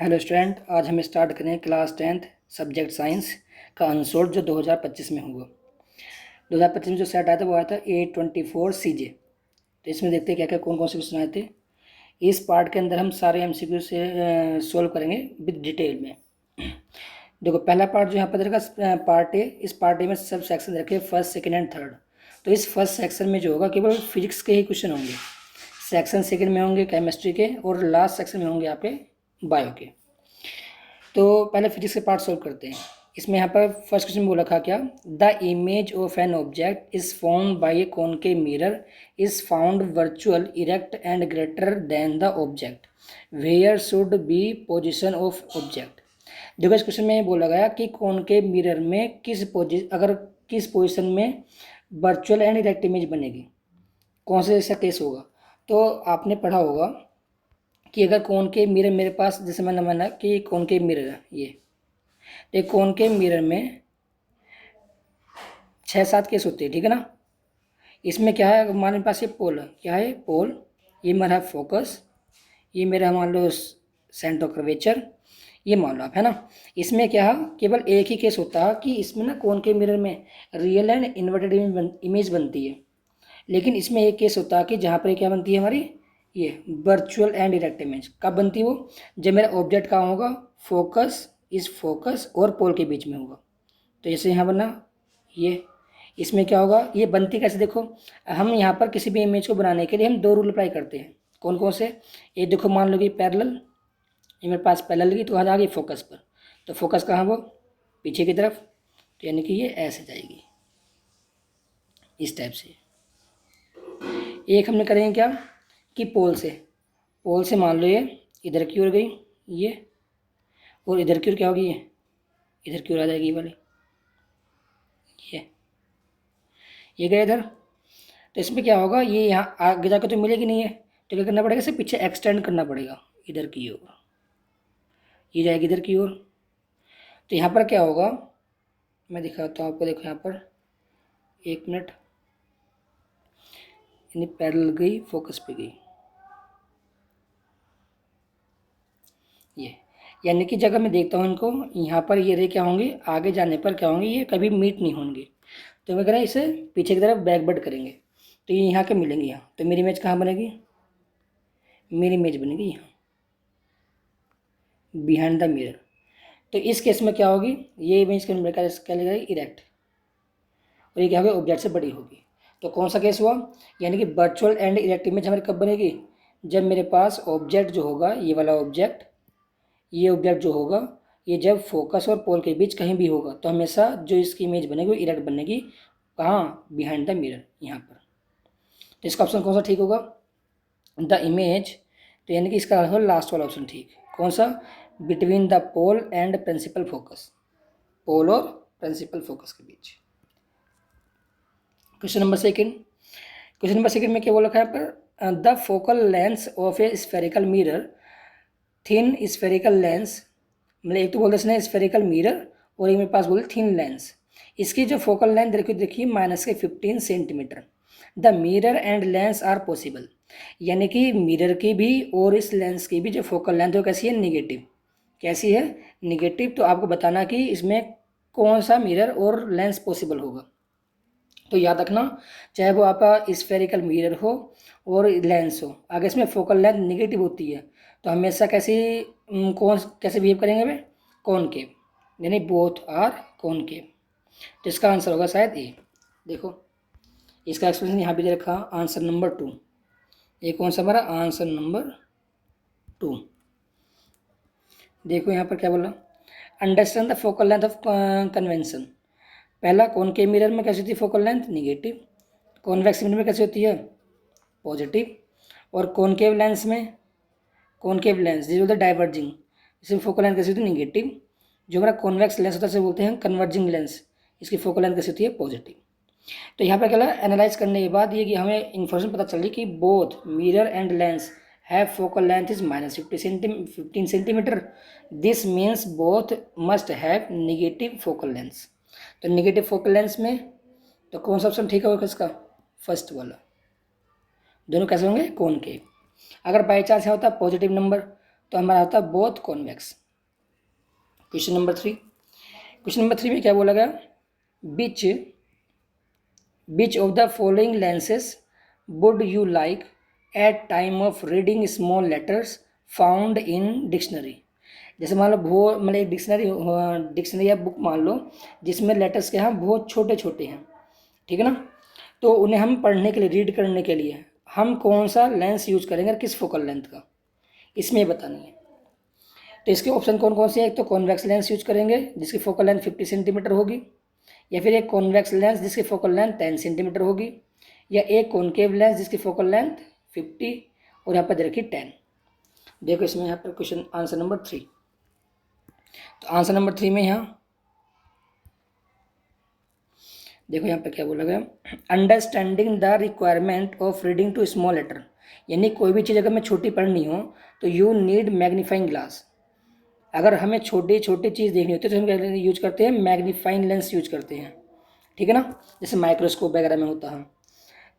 Hello student, आज हम start करें क्लास 10th सब्जेक्ट साइंस का अनसोल्ड जो 2025 में हुआ। 2025 में जो सेट आया था वो आया था A24 CJ। तो इसमें देखते हैं क्या क्या कौन कौन से क्वेश्चन आए थे। इस पार्ट के अंदर हम सारे MCQ से सोल्व करेंगे विद डिटेल में। देखो, पहला पार्ट जो यहाँ पर रहेगा पार्ट ए। इस पार्ट ए में सब सेक्शन रखे फर्स्ट, सेकेंड एंड थर्ड। तो इस फर्स्ट सेक्शन में जो होगा केवल फिजिक्स के ही क्वेश्चन होंगे। सेक्शन सेकेंड में होंगे केमिस्ट्री के, और लास्ट सेक्शन में होंगे आपके बायो के। तो पहले फिजिक्स के पार्ट सोल्व करते हैं। इसमें यहाँ पर फर्स्ट क्वेश्चन बोला था क्या, the image of an object is found by a concave mirror is found virtual, erect and greater than the object, where should be position of object. देखो, इस क्वेश्चन में बोला गया कि कॉनकेव मिरर में किस पोजिशन में वर्चुअल एंड इरेक्ट इमेज बनेगी, कौन से ऐसा केस होगा। तो आपने पढ़ा होगा कि अगर कॉनकेव मिरर मेरे पास, जैसे मैंने माना कि कॉनकेव मिरर है ये, तो कॉनकेव मिरर में 6-7 केस होते हैं, ठीक है ना। इसमें क्या है, हमारे पास ये पोल है, क्या है पोल, ये मेरा फोकस, ये मेरा मान लो सेंटर ऑफ कर्वेचर, ये मान लो आप, है ना। इसमें क्या है, केवल एक ही केस होता है कि इसमें ना कॉनकेव मिरर में रियल एंड इन्वर्टेड इमेज बनती है। लेकिन इसमें एक केस होता है कि जहाँ पर क्या बनती है हमारी, ये वर्चुअल एंड इरेक्ट इमेज। कब बनती है वो, जब मेरा ऑब्जेक्ट कहाँ होगा, फोकस और पोल के बीच में होगा। तो जैसे यहाँ बना ये, इसमें क्या होगा, ये बनती कैसे, देखो हम यहाँ पर किसी भी इमेज को बनाने के लिए हम 2 रूल अप्लाई करते हैं। कौन कौन से, ये देखो मान लो कि पैरेलल, ये मेरे पास पैरेलल की, तो आ जाएगी फोकस पर। तो फोकस कहाँ, वो पीछे की तरफ, तो यानी कि ये ऐसे जाएगी इस टाइप से। एक हमने करेंगे क्या कि पोल से मान लो ये इधर की ओर गई ये, और इधर की ओर क्या होगी, ये इधर की ओर आ जाएगी ये वाली, ये गया इधर। तो इसमें क्या होगा, ये यहाँ आगे जाकर तो मिलेगी नहीं है, तो क्या करना पड़ेगा, इसे पीछे एक्सटेंड करना पड़ेगा इधर की ओर, ये जाएगी इधर की ओर। तो यहाँ पर क्या होगा, मैं दिखाता हूँ आपको, देखो यहाँ पर 1 मिनट, यानी पैरेलल गई, फोकस पे गई, ये यानी कि जगह मैं देखता हूँ इनको, यहाँ पर ये रे क्या होंगे, आगे जाने पर क्या होंगे, ये कभी मीट नहीं होंगे। तो मैं कह रहा है इसे पीछे की तरफ बैकवर्ड करेंगे, तो ये यहाँ के मिलेंगे यहाँ। तो मेरी इमेज कहाँ बनेगी, मेरी इमेज बनेगी यहाँ बिहाइंड द मिरर। तो इस केस में क्या होगी, ये इमेज क्या लगेगी, इरेक्ट, और ये क्या होगी, ऑब्जेक्ट से बड़ी होगी। तो कौन सा केस हुआ, यानी कि वर्चुअल एंड इरेक्ट इमेज हमारी कब बनेगी, जब मेरे पास ऑब्जेक्ट जो होगा, ये वाला ऑब्जेक्ट, ये ऑब्जेक्ट जो होगा, ये जब फोकस और पोल के बीच कहीं भी होगा, तो हमेशा जो इसकी इमेज बनेगी वो इरेक्ट बनेगी। कहाँ, बिहाइंड द मिरर, यहाँ पर। तो इसका ऑप्शन कौन सा ठीक होगा, द इमेज, तो यानी कि इसका होगा लास्ट वाला ऑप्शन ठीक। कौन सा, between the pole and principal focus, pole और प्रिंसिपल फोकस के बीच। क्वेश्चन नंबर सेकेंड में क्या बोला है यहाँ पर, the focal lens of A spherical mirror, thin spherical lens, मतलब एक तो बोलते इसने स्फेरिकल मिरर, और एक मेरे पास बोले थिन लेंस। इसकी जो फोकल लेंथ देखिए -15 centimetre. The mirror and lens are possible, यानी कि मिरर की भी और इस लेंस की भी जो फोकल लेंथ है कैसी है, निगेटिव। कैसी है, निगेटिव। तो आपको बताना कि इसमें कौन सा मिरर और लेंस पॉसिबल होगा। तो याद रखना, चाहे वो आपका स्फेरिकल मिरर हो और लेंस हो, अगर इसमें फोकल लेंथ निगेटिव होती है तो हमेशा कैसे बिहेव करेंगे वे, कॉनकेव, यानी बोथ आर कॉनकेव। तो इसका आंसर होगा शायद ए। देखो इसका एक्सप्लेनेशन यहाँ पे दे रखा, आंसर नंबर 2। ये कौन सा हमारा आंसर नंबर 2। देखो यहाँ पर क्या बोला, understand the focal length of convention. पहला, कॉनकेव मिरर में कैसी होती है focal length, negative. Convex mirror में कैसी होती है, पॉजिटिव। और कॉनकेव लेंस में, कॉनकेव लेंस जिसे बोलते हैं डाइवर्जिंग, इसमें फोकल लेंथ कैसी होती है, निगेटिव। जो हमारा कॉन्वेक्स लेंस होता है उसे बोलते हैं कन्वर्जिंग लेंस, इसकी फोकल लेंथ कैसी होती है, पॉजिटिव। तो यहाँ पर क्या एनालाइज करने के बाद ये कि हमें इन्फॉर्मेशन पता चल रही कि both mirror and lens have focal length is -15 centimetre. This means both must have negative focal lens. तो निगेटिव फोकल लेंस में तो कौन सा ऑप्शन ठीक होगा इसका, फर्स्ट वाला। दोनों कैसे होंगे, कॉनकेव। अगर बाई चांस यहाँ होता पॉजिटिव नंबर, तो हमारा होता है both convex. Question number 3, question number 3 में क्या बोला गया, which of the following lenses would you like at time of reading small letters found in dictionary। जैसे मान लो मतलब एक डिक्शनरी या बुक मान लो जिसमें लेटर्स के यहाँ बहुत छोटे छोटे हैं, ठीक है ना, तो उन्हें हम पढ़ने के लिए, रीड करने के लिए हम कौन सा लेंस यूज करेंगे और किस फोकल लेंथ का, इसमें बतानी है। तो इसके ऑप्शन कौन कौन से हैं, एक तो कॉन्वेक्स लेंस यूज करेंगे जिसकी फोकल लेंथ 50 सेंटीमीटर होगी, या फिर एक कॉन्वेक्स लेंस जिसकी फोकल लेंथ 10 सेंटीमीटर होगी, या एक कॉनकेव लेंस जिसकी फोकल लेंथ 50 और यहाँ पर दे रखी 10। देखो इसमें यहाँ पर क्वेश्चन आंसर नंबर 3, तो आंसर नंबर 3 में यहाँ देखो यहाँ पर क्या बोला गया, understanding the requirement of reading to small letter, यानी कोई भी चीज़ अगर मैं छोटी पढ़नी हो तो यू नीड मैग्नीफाइंग ग्लास। अगर हमें छोटी छोटी चीज़ देखनी होती है तो हम क्या यूज करते हैं, मैग्नीफाइंग लेंस यूज करते हैं, ठीक है ना, जैसे माइक्रोस्कोप वगैरह में होता है।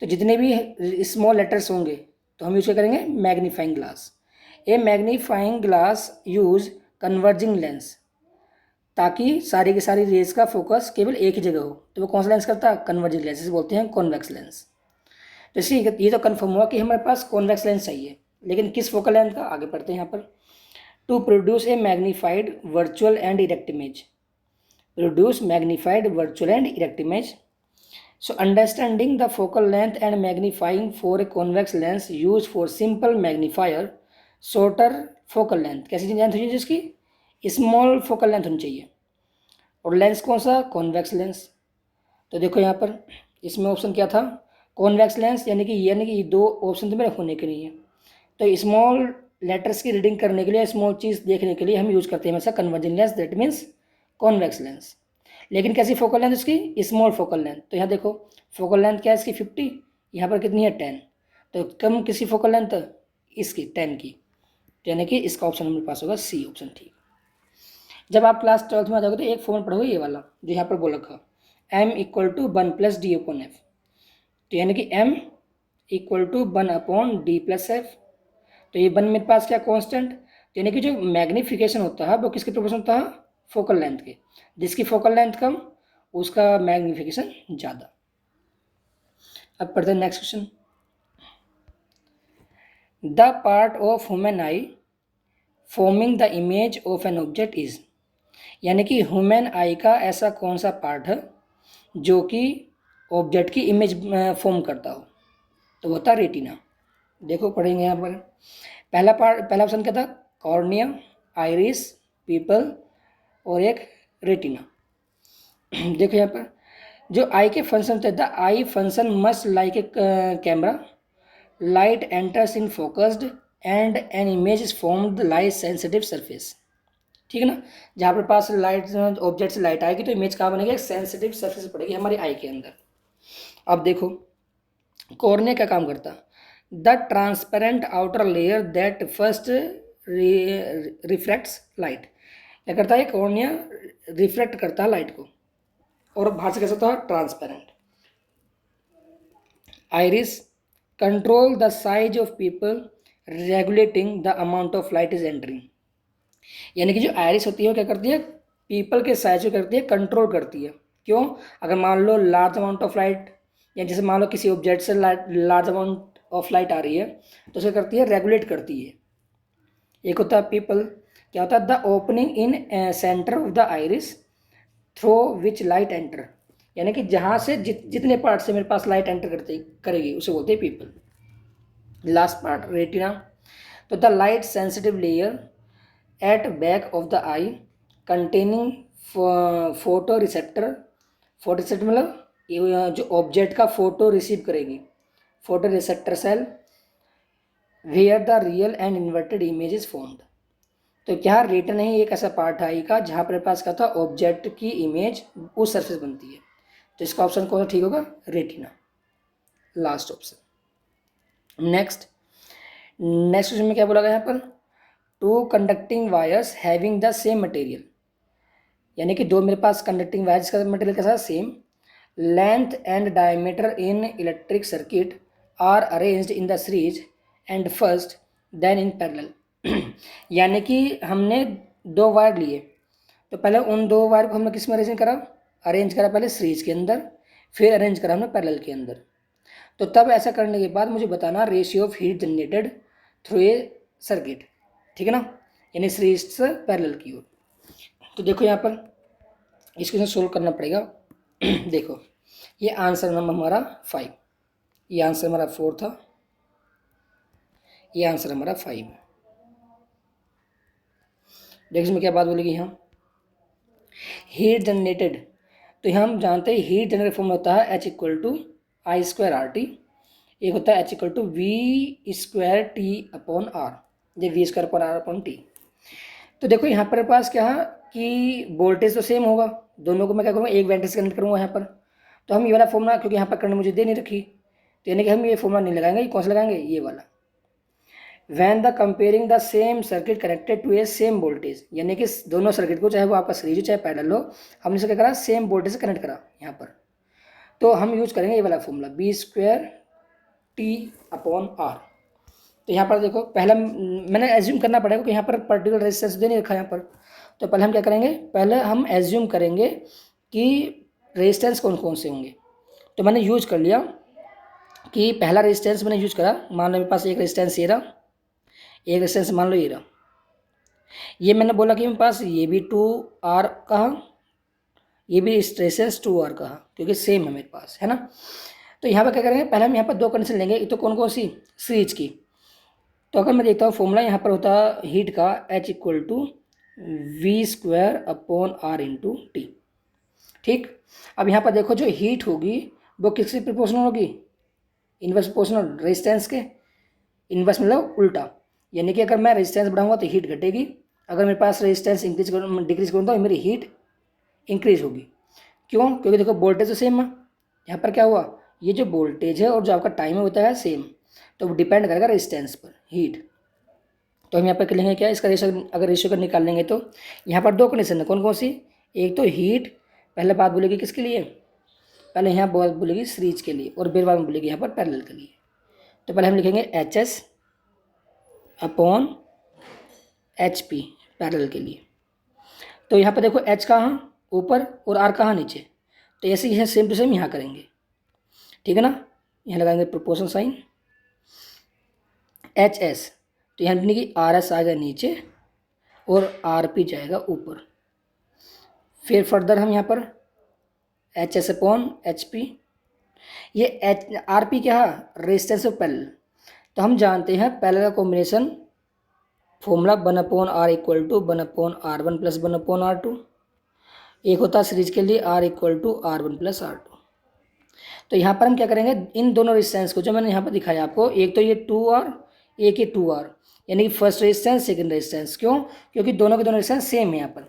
तो जितने भी स्मॉल लेटर्स होंगे तो हम यूज करेंगे magnifying glass. A magnifying glass use converging lens, ताकि सारी की सारी रेज का फोकस केवल एक ही जगह हो, तो वो कौन सा लेंस करता है, कन्वर्जिंग लेंस, इसे बोलते हैं कॉन्वेक्स लेंस। तो इसलिए ये तो कन्फर्म हुआ कि हमारे पास कॉन्वेक्स लेंस चाहिए, लेकिन किस फोकल लेंथ का, आगे पढ़ते हैं यहाँ पर। To produce a magnified virtual and erect image, produce magnified virtual and erect image. So understanding the focal length and magnifying for a convex lens use for simple magnifier shorter focal length, कैसी length होनी चाहिए जिसकी, small focal length होनी चाहिए, और lens कौन सा, convex lens. तो देखो यहाँ पर इसमें ऑप्शन क्या था, कॉन्वेक्स लेंस, यानी कि दो ऑप्शन तो मेरे होने के नहीं है। तो स्मॉल लेटर्स की रीडिंग करने के लिए, स्मॉल चीज़ देखने के लिए हम यूज करते हैं हमेशा converging lens, that means convex lens. लेकिन कैसी फोकल लेंथ इसकी, स्मॉल फोकल लेंथ। तो यहाँ देखो फोकल लेंथ क्या है इसकी 50, यहाँ पर कितनी है 10, तो कम किसी फोकल लेंथ इसकी 10 की, यानी कि इसका ऑप्शन हमारे पास होगा सी ऑप्शन, ठीक। जब आप क्लास 12th में आ जाओगे तो एक फॉर्मूला पढ़ोगे ये वाला जो यहाँ पर बोल रखा, m equal to 1 plus D upon F, तो यानी कि m equal to 1 upon D plus F. तो ये 1 मेरे पास क्या कॉन्स्टेंट, यानी कि जो मैग्नीफिकेशन होता है वो किसके प्रोपोर्शन होता है, फोकल लेंथ के, जिसकी फोकल लेंथ कम उसका मैग्नीफिकेशन ज़्यादा। अब पढ़ते हैं next question. The part of human I forming the image of an object is, यानी कि ह्यूमन आई का ऐसा कौन सा पार्ट है जो कि ऑब्जेक्ट की इमेज फॉर्म करता हो, तो होता रेटिना। देखो पढ़ेंगे यहाँ पर, पहला ऑप्शन क्या था, कॉर्निया, आइरिस, पीपल और एक रेटिना। देखो यहाँ पर जो आई के फंक्शन थे, the I function must like a camera, light enters in focused and an image is formed light sensitive surface, ठीक है ना, जहाँ पर पास लाइट ऑब्जेक्ट से लाइट आएगी तो इमेज कहाँ बनेगी, एक सेंसिटिव सरफेस पड़ेगी हमारी आई के अंदर। अब देखो कॉर्निया क्या काम करता, the transparent outer layer that first reflects light, क्या करता है कॉर्निया, रिफ्लेक्ट करता है लाइट को, और बाहर से कैसा होता है, transparent. Iris control the size of people regulating the amount of light is entering, यानी कि जो आइरिस होती है वो क्या करती है, पीपल के साइज को करती है, कंट्रोल करती है। क्यों, अगर मान लो लार्ज अमाउंट ऑफ लाइट, या जैसे मान लो किसी ऑब्जेक्ट से लार्ज अमाउंट ऑफ लाइट आ रही है तो उसे करती है, रेगुलेट करती है। एक होता है पीपल, क्या होता है, the opening in centre of the iris through which light enter, यानी कि जहाँ से जितने पार्ट से मेरे पास लाइट एंटर करेगी उसे बोलते हैं पीपल। लास्ट पार्ट रेटिना, तो the light sensitive layer at back of the eye containing photo receptor मतलब जो ऑब्जेक्ट का फोटो रिसीव करेगी, photo receptor cell, where the real and inverted image is formed. तो क्या रेटिना ही एक ऐसा part है आई का जहाँ पर पास क्या था, ऑब्जेक्ट की इमेज उस सरफेस बनती है, तो इसका ऑप्शन कौन सा ठीक होगा, retina, last option. Next question में क्या बोला गया यहाँ पर, two conducting wires having the same material, यानी कि दो मेरे पास कंडक्टिंग वायर्स का मटेरियल कैसा same, length and diameter in electric circuit are arranged in the series and first then in parallel, यानी कि हमने 2 वायर लिए, तो पहले उन 2 वायर को हमने किस में अरेंज करा पहले सीरीज के अंदर, फिर अरेंज करा हमने पैरेलल के अंदर। तो तब ऐसा करने के बाद मुझे बताना ratio of heat generated through a circuit, ठीक है ना, यानी सीरीज से पैरेलल की ओर। तो देखो यहाँ पर इसको सोल्व करना पड़ेगा। देखो ये आंसर नंबर हमारा 5, ये आंसर हमारा 4 था, ये आंसर हमारा 5। देखो इसमें क्या बात बोलेगी यहाँ, हीट जनरेटेड, तो यहाँ हम जानते हैं हीट जनरेटेड फॉर्म होता है H equal to I square R T, एक होता है H equal to V square T upon R, ये V square upon R upon T. तो देखो यहाँ पर पास क्या है कि वोल्टेज तो सेम होगा, दोनों को मैं क्या करूँगा एक वोल्टेज कनेक्ट करूँगा यहाँ पर। तो हम ये वाला फॉर्मूला, क्योंकि यहाँ पर करंट मुझे दे नहीं रखी, तो यानी कि हम ये फॉर्मूला नहीं लगाएंगे, कौन सा लगाएंगे, ये वाला। When the comparing the same circuit connected to a same voltage, यानी कि दोनों सर्किट को चाहे वो आपका सीरीज हो चाहे पैरेलल हो, हमने इसे क्या करा, सेम वोल्टेज से कनेक्ट करा यहाँ पर। तो हम यूज करेंगे ये वाला formula B square T upon R. तो यहाँ पर देखो पहला मैंने एज्यूम करना पड़ेगा कि यहाँ पर पर्टिकुलर रेजिस्टेंस दे नहीं रखा यहाँ पर। तो पहले हम क्या करेंगे, पहले हम एज्यूम करेंगे कि रेजिस्टेंस कौन कौन से होंगे। तो मैंने यूज कर लिया कि पहला रेजिस्टेंस मैंने यूज करा, मान लो मेरे पास एक रेजिस्टेंस ये रहा, एक रेजिस्टेंस मान लो ये रहा, ये मैंने बोला कि मेरे पास ये भी 2R कहा, ये भी रेजिस्टेंस 2R कहा, क्योंकि सेम है मेरे पास, है ना। तो यहाँ पर क्या करेंगे, पहले हम यहाँ पर 2 कंडीशन लेंगे, एक तो कौन कौन सी, सीरीज की। तो अगर मैं देखता हूँ फॉर्मूला यहाँ पर होता है हीट का H equal to V square upon R into T, ठीक। अब यहाँ पर देखो जो हीट होगी वो किससे प्रोपोर्शनल होगी, इनवर्स प्रोपोर्शनल, रेजिस्टेंस के इनवर्स मतलब उल्टा, यानी कि अगर मैं रेजिस्टेंस बढ़ाऊंगा तो हीट घटेगी, अगर मेरे पास रेजिस्टेंस इंक्रीज करूँ डिक्रीज करूँ तो मेरी हीट इंक्रीज होगी। क्यों, क्योंकि देखो वोल्टेज तो सेम है, यहाँ पर क्या हुआ, ये जो वोल्टेज है और जो आपका टाइम है होता है सेम, तो वो डिपेंड करेगा रेजिस्टेंस पर हीट। तो हम यहाँ पर कर लेंगे क्या, इसका रेशियो, अगर रेशियो कर निकाल लेंगे तो यहाँ पर 2 कंडीशन है, कौन कौन सी, एक तो हीट पहले बात बोलेगी किसके लिए, पहले यहाँ बात बोलेगी सीरीज के लिए, और फिर बाद में बोलेगी यहाँ पर पैरेलल के लिए। तो पहले हम लिखेंगे H S upon H P parallel के लिए। तो यहाँ पर देखो एच कहाँ ऊपर और आर कहाँ नीचे, तो ऐसे ही है सेम टू सेम यहाँ करेंगे, ठीक है ना। यहाँ लगाएंगे प्रोपोर्शनल साइन एच एस, तो यहाँ लिखने की आर एस आएगा नीचे और आर पी जाएगा ऊपर। फिर फर्दर हम यहाँ पर H S upon H P, ये एच आर पी क्या है, रेजिस्टेंस ऑफ पैरेलल। तो हम जानते हैं पैरेलल का combination formula 1/r equal to 1/r1 plus 1/r2, एक होता है सीरीज के लिए R=R1 प्लस R2। तो यहाँ पर हम क्या करेंगे, इन दोनों रेजिस्टेंस को जो मैंने यहाँ पर दिखाया आपको, एक तो ये 2R, एक ये 2R, यानी कि फर्स्ट रेजिस्टेंस सेकंड रेजिस्टेंस, क्यों, क्योंकि दोनों के दोनों रेजिस्टेंस सेम है यहाँ पर।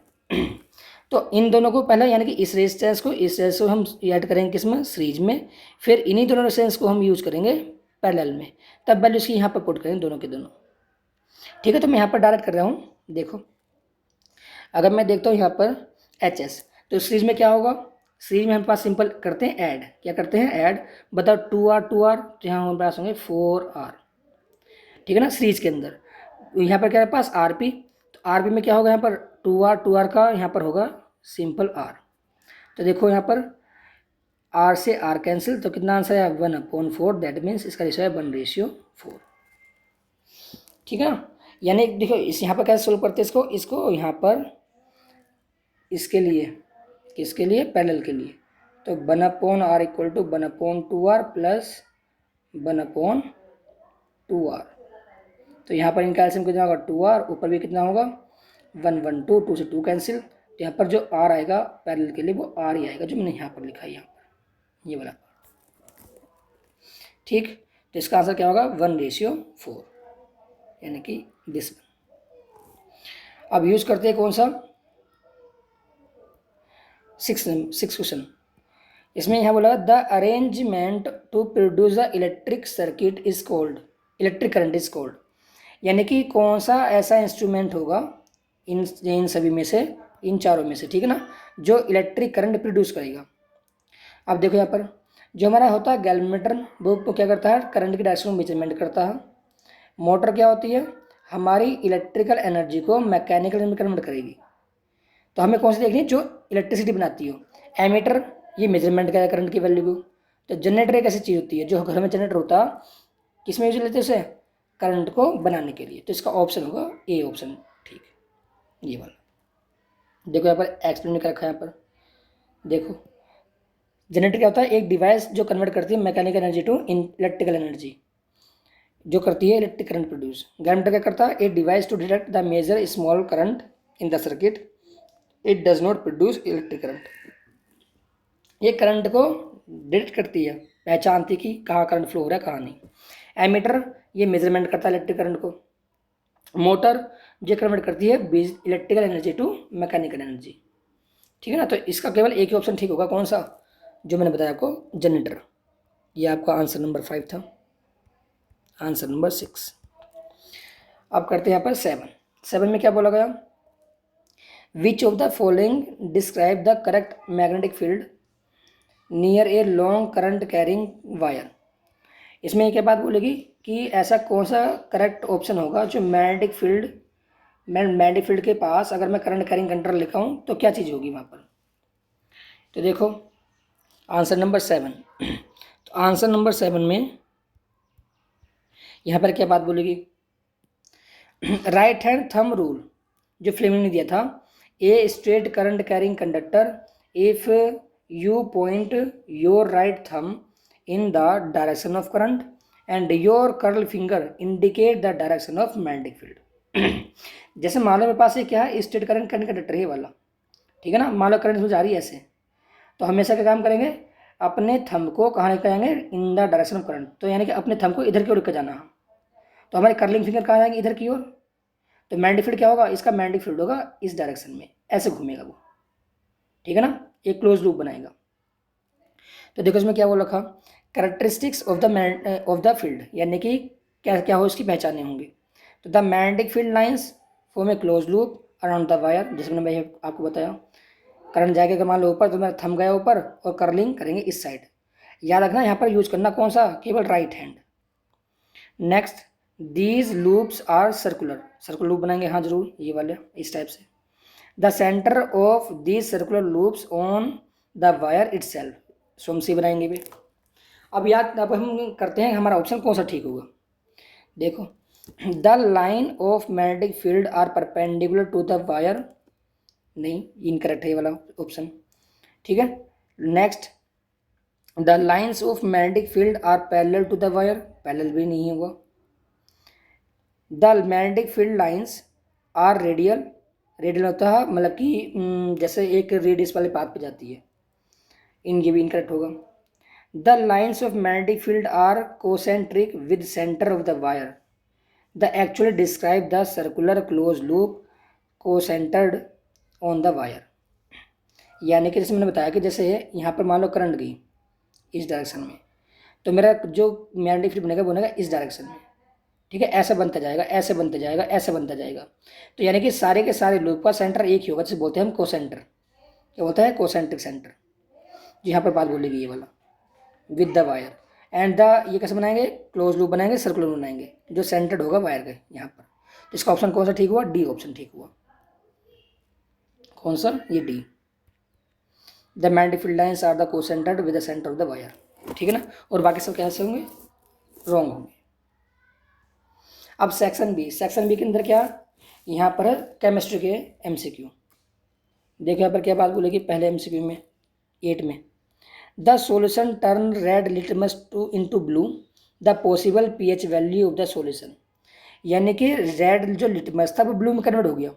तो इन दोनों को पहले यानी कि इस रेजिस्टेंस को इस रेजिस्टेंस को हम ऐड करेंगे किसमें, सीरीज में, फिर इन्हीं दोनों रेजिस्टेंस को हम यूज करेंगे पैरेलल में, तब वैल्यू इसकी यहाँ पर पुट करेंगे दोनों के दोनों, ठीक है। तो मैं यहाँ पर डायरेक्ट कर रहा हूँ, देखो अगर मैं देखता हूँ यहाँ पर एच एस, तो सीरीज में क्या होगा, सीरीज में हम पास सिंपल करते हैं ऐड, क्या करते हैं ऐड, बताओ 2R तो यहाँ हमारे पास होंगे 4R, ठीक है ना, सीरीज के अंदर। यहाँ पर क्या है पास आर पी, तो आर पी में क्या होगा यहाँ पर 2R का यहाँ पर होगा सिंपल आर। तो देखो यहाँ पर आर से आर कैंसिल, तो कितना आंसर है 1/4, दैट मीन्स इसका रेशियो है 1/4, ठीक है ना। यानी देखो इस यहाँ पर कैसे सोल्व करते हैं इसको, इसको यहाँ पर इसके लिए, किसके लिए, पैरेलल के लिए, तो 1/r equal to 1/2r plus 1/2r। तो यहाँ पर इनका एलसीएम कितना होगा 2r, ऊपर भी कितना होगा 1/2, 2 से 2 कैंसिल, तो यहाँ पर जो r आएगा पैरेलल के लिए वो r ही आएगा जो मैंने यहाँ पर लिखा है, यहाँ पर ये वाला, ठीक। तो इसका आंसर क्या होगा 1/4, यानी कि दिस वन। अब यूज करते हैं कौन सा, 6 क्वेश्चन। इसमें यहाँ बोला the arrangement to produce the electric circuit is called, electric current is called, यानी कि कौन सा ऐसा इंस्ट्रूमेंट होगा इन सभी में से, इन चारों में से, ठीक है ना, जो इलेक्ट्रिक करंट प्रोड्यूस करेगा। अब देखो यहाँ पर जो हमारा होता है गैल्वेनोमीटर, वो क्या करता है, करंट की डायरेक्शन को मेजरमेंट करता है। मोटर क्या होती है, हमारी इलेक्ट्रिकल एनर्जी को मैकेनिकल में कन्वर्ट करेगी। तो हमें कौन सी देखनी है, जो इलेक्ट्रिसिटी बनाती हो। एमीटर ये मेजरमेंट का करंट की वैल्यू को। तो जनरेटर एक ऐसी चीज़ होती है जो घर में जनरेटर होता, किस में यूज लेते हैं उसे, करंट को बनाने के लिए। तो इसका ऑप्शन होगा ए ऑप्शन, ठीक है ये वाला। देखो यहाँ पर एक्सप्लेन कर रखा है, यहाँ पर देखो जनरेटर क्या होता है, एक डिवाइस जो कन्वर्ट करती है mechanical energy to electrical energy, जो करती है इलेक्ट्रिक करंट प्रोड्यूस। ग्राइंडर क्या करता है, a device to detect the measure small current in the circuit, it does not produce electric current. ये करंट को डिटेक्ट करती है, पहचानती कि कहाँ करंट फ्लो हो रहा है कहाँ नहीं। एमीटर ये मेजरमेंट करता है इलेक्ट्रिक करंट को। मोटर जो कन्वर्ट करती है electrical energy to mechanical energy, ठीक है ना। तो इसका केवल एक ही ऑप्शन ठीक होगा, कौन सा, जो मैंने बताया आपको, जनरेटर। ये आपका आंसर नंबर 5 था, आंसर नंबर 6। अब करते हैं यहाँ पर 7 में क्या बोला गया, विच of the following describe the correct magnetic field near a long current carrying wire. इसमें क्या बात बोलेगी कि ऐसा कौन सा करेक्ट ऑप्शन होगा जो मैग्नेटिक फील्ड के पास अगर मैं करंट कैरिंग कंडक्टर लिखा हूँ तो क्या चीज़ होगी वहाँ पर। तो देखो आंसर नंबर 7। तो आंसर नंबर 7 में यहाँ पर क्या बात बोलेगी, राइट हैंड थंब रूल जो फ्लेमिंग ने दिया था, a straight current carrying conductor if you point your right thumb in the direction of current and your curl finger indicate the direction of magnetic field। जैसे मान लो मेरे पास ये क्या है, स्ट्रेट करंट कंडक्टर है वाला, ठीक है ना। मान लो करंट इसमें जा रही है ऐसे, तो हमेशा क्या काम करेंगे, अपने थंब को कहाँ लेकर जाएंगे, in the direction of current. तो यानी कि अपने थंब को इधर की ओर लेकर जाना है, तो हमारे कर्लिंग फिंगर कहाँ जाएंगे, इधर की ओर। तो मैग्नेटिक फील्ड क्या होगा, इसका मैग्नेटिक फील्ड होगा इस डायरेक्शन में, ऐसे घूमेगा वो, ठीक है ना, एक क्लोज लूप बनाएगा। तो देखो इसमें क्या बोल रखा, कैरेक्टरिस्टिक्स ऑफ द फील्ड, यानी कि क्या क्या हो इसकी पहचाने होंगे। तो the magnetic field lines form A close loop around the wire, जैसे मैंने भाई आपको बताया, करंट जाएगा अगर मान लो ऊपर तो मेरा थंब गया ऊपर और कर्लिंग करेंगे इस साइड। याद रखना यहाँ पर यूज करना कौन सा, केवल right hand. Next these loops are circular loop बनाएंगे, हाँ जरूर ये वाले इस टाइप से। The centre of these circular loops on the wire itself, so हम सी बनाएंगे भी। अब हम करते हैं हमारा ऑप्शन कौन सा ठीक होगा। देखो the line of magnetic field are perpendicular to the wire, नहीं इनकरेक्ट है ये वाला ऑप्शन, ठीक है। Next the lines of magnetic field are parallel to the wire, parallel भी नहीं होगा। The magnetic field lines are radial होता है मतलब कि जैसे एक रेडियस वाले पाथ पे जाती है, ये भी इनकरेक्ट होगा। The lines of magnetic field are concentric with centre of the wire, the actually describe the circular close loop concentred on the wire. यानी कि जैसे मैंने बताया कि जैसे यहाँ पर मान लो करंट गई इस डायरेक्शन में, तो मेरा जो मैग्नेटिक फील्ड बनेगा बनेगा इस डायरेक्शन में, ठीक है। ऐसे बनता जाएगा, ऐसे बनता जाएगा, ऐसे बनता जाएगा। तो यानी कि सारे के सारे लूप का सेंटर एक ही होगा, जिसे बोलते हैं हम कोसेंटर। क्या बोलता है, कोसेंट्रिक सेंटर। जो यहाँ पर बात बोलेगी ये वाला with the wire and the, ये कैसे बनाएंगे, क्लोज लूप बनाएंगे, सर्कुलर बनाएंगे, जो सेंटर्ड होगा वायर के यहाँ पर। तो इसका ऑप्शन कौन सा ठीक हुआ, डी ऑप्शन ठीक हुआ। कौन सा, ये D. The magnetic field lines are the concentred with the centre of the wire, ठीक है ना। और बाकी सब कैसे होंगे, रॉन्ग होंगे। अब सेक्शन बी के अंदर क्या, यहाँ पर है केमिस्ट्री के एमसीक्यू। देखो यहाँ पर क्या बात बोलेगी, पहले एमसीक्यू में 8 में, the solution turn red litmus into blue, the possible pH value of the solution. यानी कि रेड जो लिटमस था वो ब्लू में कन्वर्ट हो गया।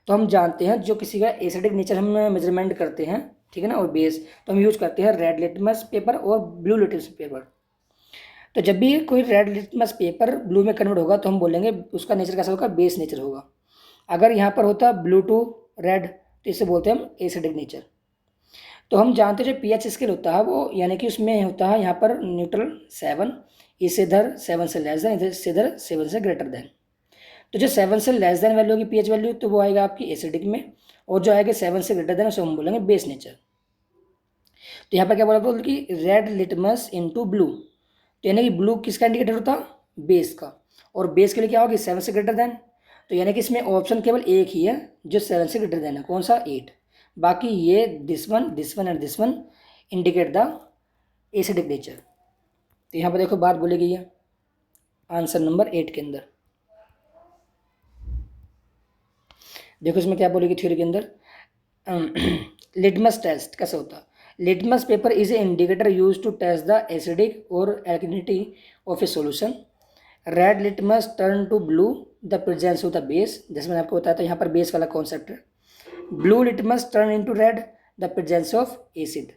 तो हम जानते हैं जो किसी का एसिडिक नेचर हम मेजरमेंट करते हैं, ठीक है ना, और बेस, तो हम यूज करते हैं रेड लिटमस पेपर और ब्लू लिटमस पेपर। तो जब भी कोई रेड लिटमस पेपर ब्लू में कन्वर्ट होगा तो हम बोलेंगे उसका नेचर कैसा होगा, बेस नेचर होगा। अगर यहाँ पर होता ब्लू टू रेड तो इसे बोलते हैं हम एसिडिक नेचर। तो हम जानते हैं जो पीएच स्केल होता है वो, यानी कि उसमें होता है यहाँ पर न्यूट्रल 7, इससे इधर 7 से लेस देन, इधर 7 से ग्रेटर देन। तो जो 7 से लेस देन वैल्यू होगी पीएच वैल्यू, तो वो आएगा आपकी एसिडिक में, और जो आएगा 7 से ग्रेटर देन उसे हम बोलेंगे बेस नेचर। तो यहाँ पर क्या बोला कि रेड लिटमस इनटू ब्लू, तो यानी कि ब्लू किसका इंडिकेटर होता, बेस का। और बेस के लिए क्या होगी 7 से ग्रेटर देन। तो यानी कि इसमें ऑप्शन केवल एक ही है जो 7 से ग्रेटर देन है, कौन सा 8। बाकी ये this one and this one indicate the acidic nature. तो यहाँ पर देखो बात बोली गई है आंसर नंबर 8 के अंदर। देखो इसमें क्या बोलेगी थ्योरी के अंदर, लिटमस टेस्ट कैसे होता है। Litmus paper is a indicator use to test the acidic और alkalinity of a solution. Red litmus turn to blue the presence of the base, जैसे मैंने आपको बताया था यहाँ पर बेस वाला कॉन्सेप्ट है। Blue litmus turn into read the presence of acid.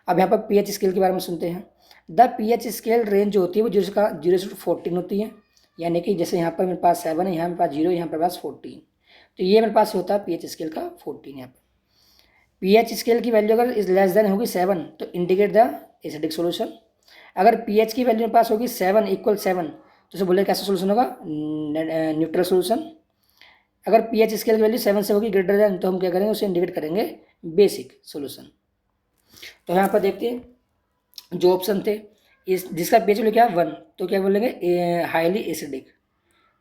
अब यहाँ पर पीएच स्केल के बारे में सुनते हैं। द पीएच स्केल रेंज जो होती है वो 0 से 14 होती है, यानी कि जैसे यहाँ पर मेरे पास 7 है, यहाँ मेरे पास 0, यहाँ पर पास 14, तो ये मेरे पास होता है पीएच स्केल का 14। यहाँ पर पीएच स्केल की वैल्यू अगर इज लेस देन होगी 7 तो इंडिकेट द एसिडिक सॉल्यूशन। अगर पीएच की वैल्यू मेरे पास होगी 7 = 7 तो उसे बोले कैसा सॉल्यूशन होगा, न्यूट्रल सॉल्यूशन। अगर पीएच स्केल की वैल्यू 7 से होगी ग्रेटर देन तो हम क्या करेंगे, उसे इंडिकेट करेंगे बेसिक सॉल्यूशन। तो यहाँ पर देखते हैं जो ऑप्शन थे, इस जिसका पीएच वैल्यू क्या है 1 तो क्या बोलेंगे हाईली एसिडिक,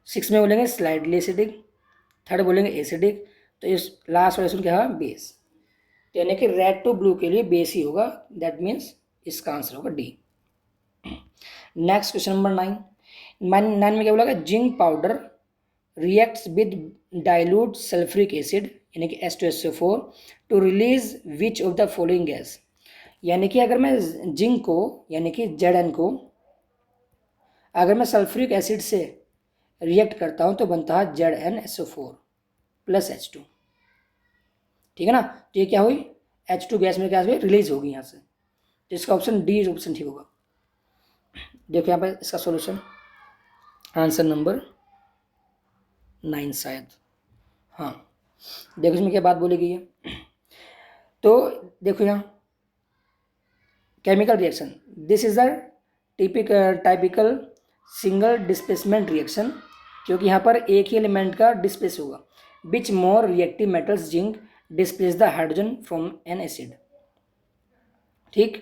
6 में बोलेंगे स्लाइडली एसिडिक, 3rd बोलेंगे एसिडिक, तो इस लास्ट सॉल्यूशन क्या है बेस। तो यानी कि रेड टू ब्लू के लिए बेस ही होगा, दैट मीन्स इसका आंसर होगा डी। नेक्स्ट क्वेश्चन नंबर 9 में क्या बोला, zinc powder reacts with dilute sulphuric acid यानी कि H2SO4 to release which of the following gas. यानी कि अगर मैं जिंक को यानी कि Zn को अगर मैं सल्फ्यूरिक एसिड से रिएक्ट करता हूँ तो बनता है ZnSO4 + H2, ठीक है ना। तो ये क्या हुई H2 गैस में क्या हुई रिलीज होगी यहाँ से, तो इसका ऑप्शन डी ऑप्शन ठीक होगा। देखो यहाँ पर इसका सॉल्यूशन आंसर नंबर 9 शायद, हाँ। देखो इसमें क्या बात बोली गई है, तो देखो यहाँ chemical reaction, this is a typical single displacement reaction, क्योंकि यहाँ पर एक ही एलिमेंट का डिस्प्लेस होगा। Which more reactive metals zinc displace the hydrogen from an acid, ठीक।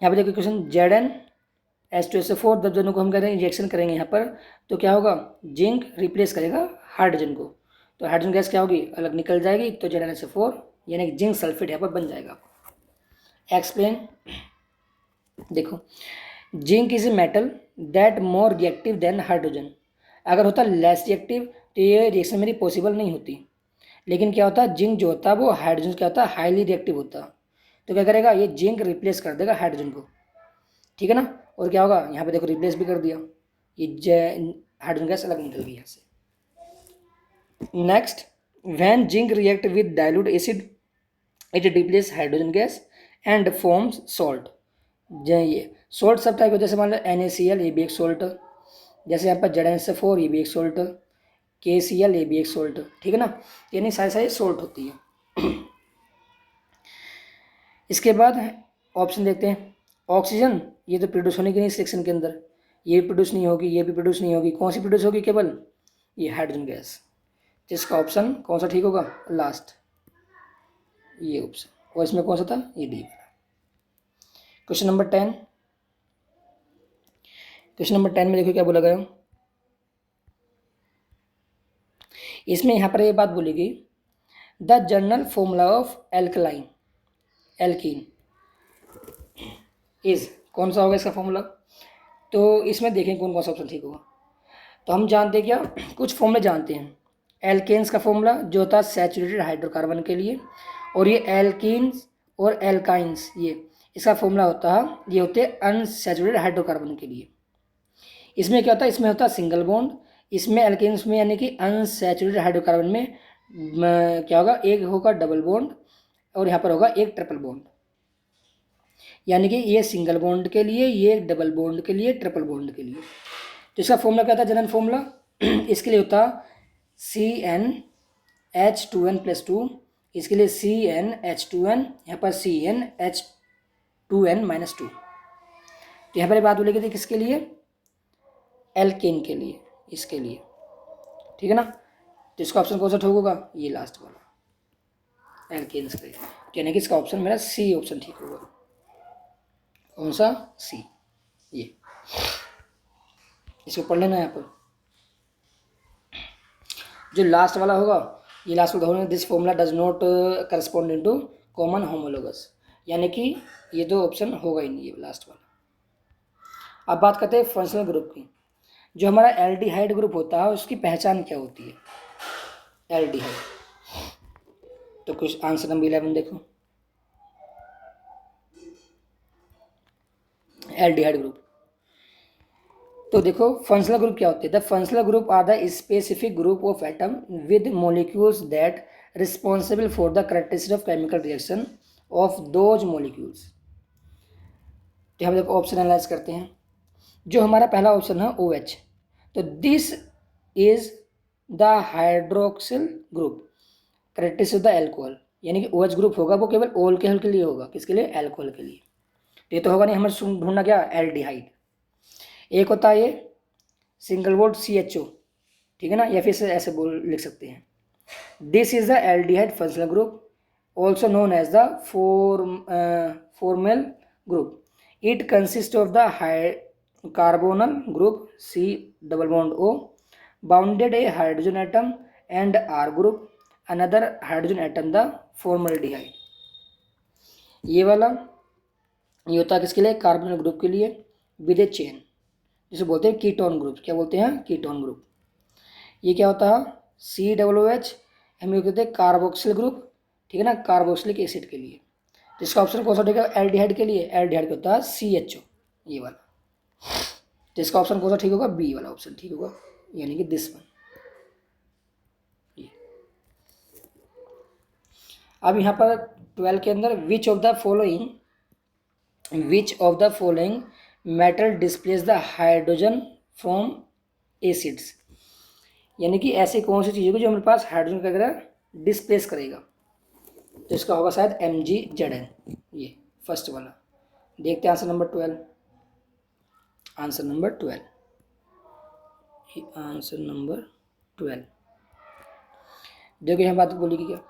यहाँ पर देखो क्वेश्चन ZnH2SO4 जब दोनों को हम करेंगे रिएक्शन करेंगे यहाँ पर तो क्या होगा, जिंक रिप्लेस करेगा हाइड्रोजन को, तो हाइड्रोजन गैस क्या होगी अलग निकल जाएगी, तो ZnSO4 यानी कि जिंक सल्फेट यहाँ पर बन जाएगा। एक्सप्लेन, देखो zinc is a metal that more reactive than hydrogen. अगर होता लेस रिएक्टिव तो ये रिएक्शन मेरी पॉसिबल नहीं होती, लेकिन क्या होता है जिंक जो होता है वो हाइड्रोजन क्या होता है हाईली रिएक्टिव होता है, तो क्या करेगा ये जिंक रिप्लेस कर देगा हाइड्रोजन को, ठीक है ना। और क्या होगा यहाँ पे देखो रिप्लेस भी कर दिया, ये हाइड्रोजन गैस अलग निकल गई यहाँ से। Next, when zinc react with dilute acid it डिप्लेस hydrogen gas and forms salt. ये सॉल्ट सब टाइप, जैसे मान लो NaCl ये भी एक सॉल्ट, जैसे यहाँ पर ZnSO4 ये भी एक सॉल्ट, KCl ये भी एक सॉल्ट, ठीक है ना, यानी सारे सारे सॉल्ट होती है। इसके बाद ऑप्शन देखते हैं, ऑक्सीजन ये तो प्रोड्यूस होने की नहीं सेक्शन के अंदर, ये भी प्रोड्यूस नहीं होगी, ये भी प्रोड्यूस नहीं होगी, कौन सी प्रोड्यूस होगी केवल ये हाइड्रोजन गैस, तो इसका ऑप्शन कौन सा ठीक होगा लास्ट ये ऑप्शन, और इसमें कौन सा था ये D. Question number 10, question number 10 में देखो क्या बोला गया, इसमें यहाँ पर ये बात बोली गई, the general formula of alkaline alkene is, कौन सा होगा इसका फॉर्मूला, तो इसमें देखें कौन कौन सा ऑप्शन ठीक होगा। तो हम जानते हैं क्या, कुछ फॉर्मूले जानते हैं, एल्केन्स का फॉर्मूला जो होता है सैचुरेटेड हाइड्रोकार्बन के लिए, और ये एल्कीन्स और एल्काइंस ये इसका फॉर्मूला होता है, ये होते हैं अनसैचुरेटेड हाइड्रोकार्बन के लिए। इसमें क्या होता है, इसमें होता है सिंगल बॉन्ड, इसमें एल्केन्स में यानी कि अनसैचुरेटेड हाइड्रोकार्बन में क्या होगा एक होगा डबल बॉन्ड और यहाँ पर होगा एक ट्रिपल बॉन्ड, यानी कि ये सिंगल बॉन्ड के लिए, ये डबल बॉन्ड के लिए, ट्रिपल बॉन्ड के लिए। तो इसका फॉर्मूला क्या था जनरल फॉर्मूला, इसके लिए होता CnH2n+2, इसके लिए CnH2n, यहाँ पर CnH2n-2। तो यहाँ पर बात बोलेगी थी किसके लिए, एल्केन के लिए, इसके लिए, ठीक है ना। तो इसका ऑप्शन कौन सा ठीक होगा, ये लास्ट वाला एल्केन्स के लिए, यानी कि इसका ऑप्शन मेरा सी ऑप्शन ठीक होगा, कौन सा सी ये। इसको पढ़ लेना यहाँ पर। जो लास्ट वाला होगा ये लास्ट वाला होगा, this formula does not correspond to common homologous, यानी कि ये दो ऑप्शन होगा ही नहीं, ये लास्ट वाला। अब बात करते हैं फंक्शनल ग्रुप की। जो हमारा एल्डिहाइड ग्रुप होता है उसकी पहचान क्या होती है एल्डिहाइड। तो कुछ आंसर नंबर 11 देखो, एल्डिहाइड ग्रुप। तो देखो फंक्शनल ग्रुप क्या होते हैं। The functional group are the specific group of atom with molecules that responsible for the characteristic of chemical reaction of those molecules. तो हम देखो ऑप्शन एनालाइज करते हैं। जो हमारा पहला ऑप्शन है OH, तो this is the hydroxyl group characteristic of the alcohol, यानी कि OH ग्रुप होगा वो केवल अल्कोहल के लिए होगा, किसके लिए, एल्कोहल के लिए। ये तो होगा नहीं, हमें ढूंढना क्या, एल्डिहाइड। एक होता है ये सिंगल बोल्ड CHO, ठीक है ना, या फिर ऐसे बोल लिख सकते हैं। This is the aldehyde functional group also known as the formal group. It consist of the carbonyl group C double bond O bounded a hydrogen atom and R group another hydrogen atom the formaldehyde. ये वाला ये होता है किसके लिए, कार्बोनल group के लिए with A chain, जिसे बोलते हैं कीटोन ग्रुप। क्या बोलते हैं, कीटोन ग्रुप। ये क्या होता है, COOH, हम कहते हैं कार्बोक्सिल ग्रुप, ठीक है ना, कार्बोक्सिलिक एसिड के लिए। तो इसका ऑप्शन कौन सा ठीक है, एल्डिहाइड के लिए, एल्डिहाइड का होता है CHO, ये वाला। तो इसका ऑप्शन कौन सा ठीक होगा, B वाला ऑप्शन ठीक होगा, यानी कि दिस वन। अब यहाँ पर 12 के अंदर विच of the following metal displace the hydrogen from acids, यानी कि ऐसी कौन सी चीज़ होगी जो हमारे पास हाइड्रोजन का वगैरह डिस्प्लेस करेगा। तो इसका होगा शायद MgZn, ये फर्स्ट वाला। देखते हैं answer number 12। Answer number 12, answer number 12। देखो यहाँ बात बोली क्या,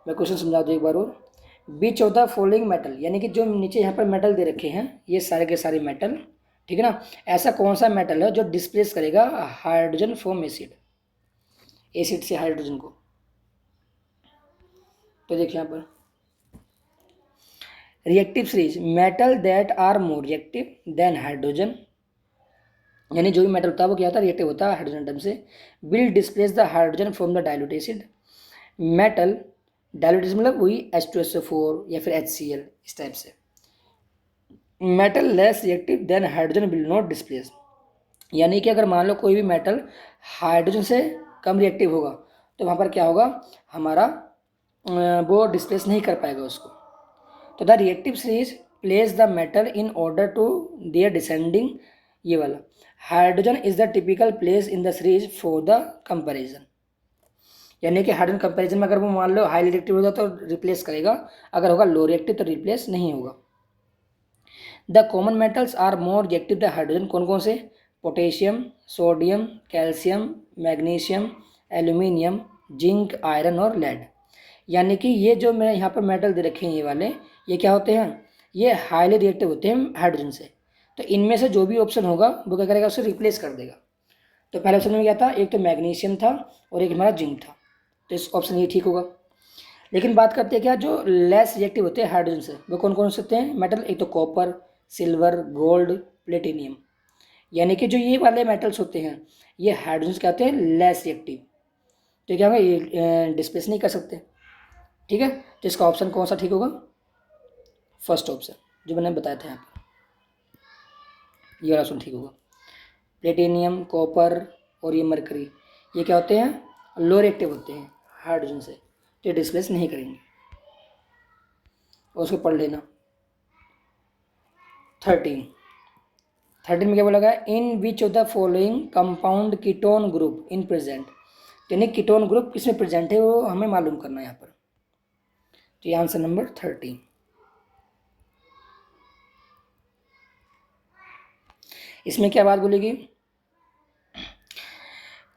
मैं क्वेश्चन समझा दूँ एक बार और। बीच ऑफ द फॉलोइंग मेटल, यानी कि जो नीचे यहाँ पर मेटल दे रखे हैं ये सारे के सारे मेटल, ठीक है ना, ऐसा कौन सा मेटल है जो डिस्प्लेस करेगा हाइड्रोजन फ्रॉम एसिड, एसिड से हाइड्रोजन को। तो देखिए यहाँ पर reactive series metal that are more reactive than hydrogen, यानी जो भी मेटल होता है वो क्या होता है, रिएक्टिव होता है हाइड्रोजन एटम से, will displace the hydrogen from the dilute acid. Metal dilute acid मतलब वही H2SO4 या फिर HCl, इस टाइप से। Metal less reactive than hydrogen will not displace, यानी कि अगर मान लो कोई भी मेटल हाइड्रोजन से कम रिएक्टिव होगा तो वहाँ पर क्या होगा, हमारा वो डिस्प्लेस नहीं कर पाएगा उसको। तो the reactive series place the metal in order to their descending, ये वाला hydrogen is the typical place in the series for the comparison, यानी कि हाइड्रोजन कंपेरिजन में अगर वो मान लो हाईली रिएक्टिव होगा तो रिप्लेस करेगा, अगर होगा लो रिएक्टिव तो रिप्लेस नहीं होगा। The common metals are more reactive the hydrogen, कौन कौन से, potassium, sodium, calcium, magnesium, aluminium, zinc, iron और लेड। यानी कि ये जो मेरे यहाँ पर मेटल दे रखे हैं ये वाले, ये क्या होते हैं, ये हाईली रिएक्टिव होते हैं हाइड्रोजन से। तो इनमें से जो भी ऑप्शन होगा वो क्या करेगा, उसे रिप्लेस कर देगा। तो पहले ऑप्शन में क्या था, एक तो मैग्नीशियम था और एक हमारा जिंक था, तो इस ऑप्शन ये ठीक होगा। लेकिन बात करते हैं क्या जो लेस रिएक्टिव होते हैं हाइड्रोजन से, वो कौन कौन से होते हैं मेटल, एक तो कॉपर, सिल्वर, गोल्ड, प्लेटिनियम। यानी कि जो ये वाले मेटल्स होते हैं ये हाइड्रोजन क्या होते हैं, लेस रिएक्टिव, तो क्या होगा ये डिस्प्लेस नहीं कर सकते, ठीक है। तो इसका ऑप्शन कौन सा ठीक होगा, फर्स्ट ऑप्शन जो मैंने बताया था यहाँ पर, ये वाला ऑप्शन ठीक होगा। प्लेटिनियम, कॉपर और ये मरकरी, ये क्या होते हैं, लो रिएक्टिव होते हैं हाइड्रोजन से, तो ये डिस्प्लेस नहीं करेंगे। और उसको पढ़ लेना। 13 में क्या बोला गया, in which of the following compound ketone group in present, यानी कीटोन ग्रुप किसमें प्रेजेंट है वो हमें मालूम करना है यहाँ पर। तो ये आंसर नंबर 13। इसमें क्या बात बोलेगी,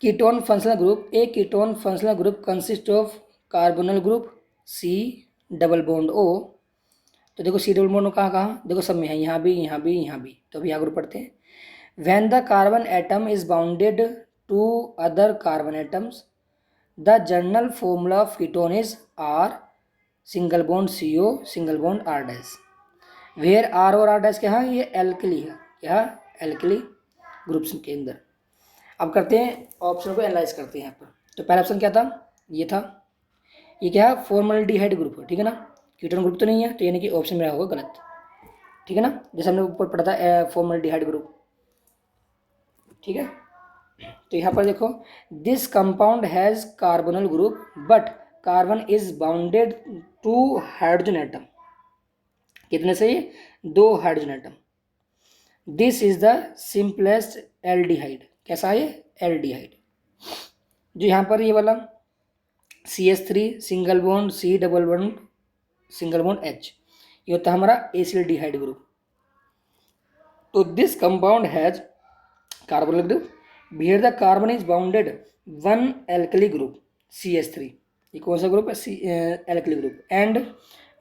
ketone functional group, A ketone functional group consist of कार्बोनल group C double bond O। तो देखो C डबल बॉन्ड कहाँ कहाँ, देखो सब में है, यहाँ भी यहाँ भी यहाँ भी, तो अभी यहाँ ग्रुप पढ़ते हैं। When the carbon atom is bounded to other carbon atoms the general formula of ketone is R single bond CO single bond R dash. Where R और R डैश क्या है, ये एल्कली है, क्या एल्कली ग्रुप्स के अंदर। अब करते हैं ऑप्शन को एनालाइज करते हैं यहाँ पर। तो पहला ऑप्शन क्या था, ये था, ये क्या है फॉर्मल्डिहाइड ग्रुप है, ठीक है ना, कीटोन ग्रुप तो नहीं है, तो यानी कि ऑप्शन मेरा होगा गलत, ठीक है ना, जैसे हमने ऊपर पढ़ा था फॉर्मल्डिहाइड ग्रुप, ठीक है। तो यहाँ पर देखो, this compound has carbonyl group but carbon is bounded to hydrogen atom, कितने से, 2 hydrogen atom. This is the simplest aldehyde, कैसा है, एल्डिहाइड। जो यहाँ पर ये वाला CH3 single bond C double bond single bond H, ये होता है हमारा एसिडिहाइड ग्रुप। तो this compound has carbonyl group where the carbon is bounded 1 alkyl group CH3, ये कौन सा ग्रुप है, alkali group, and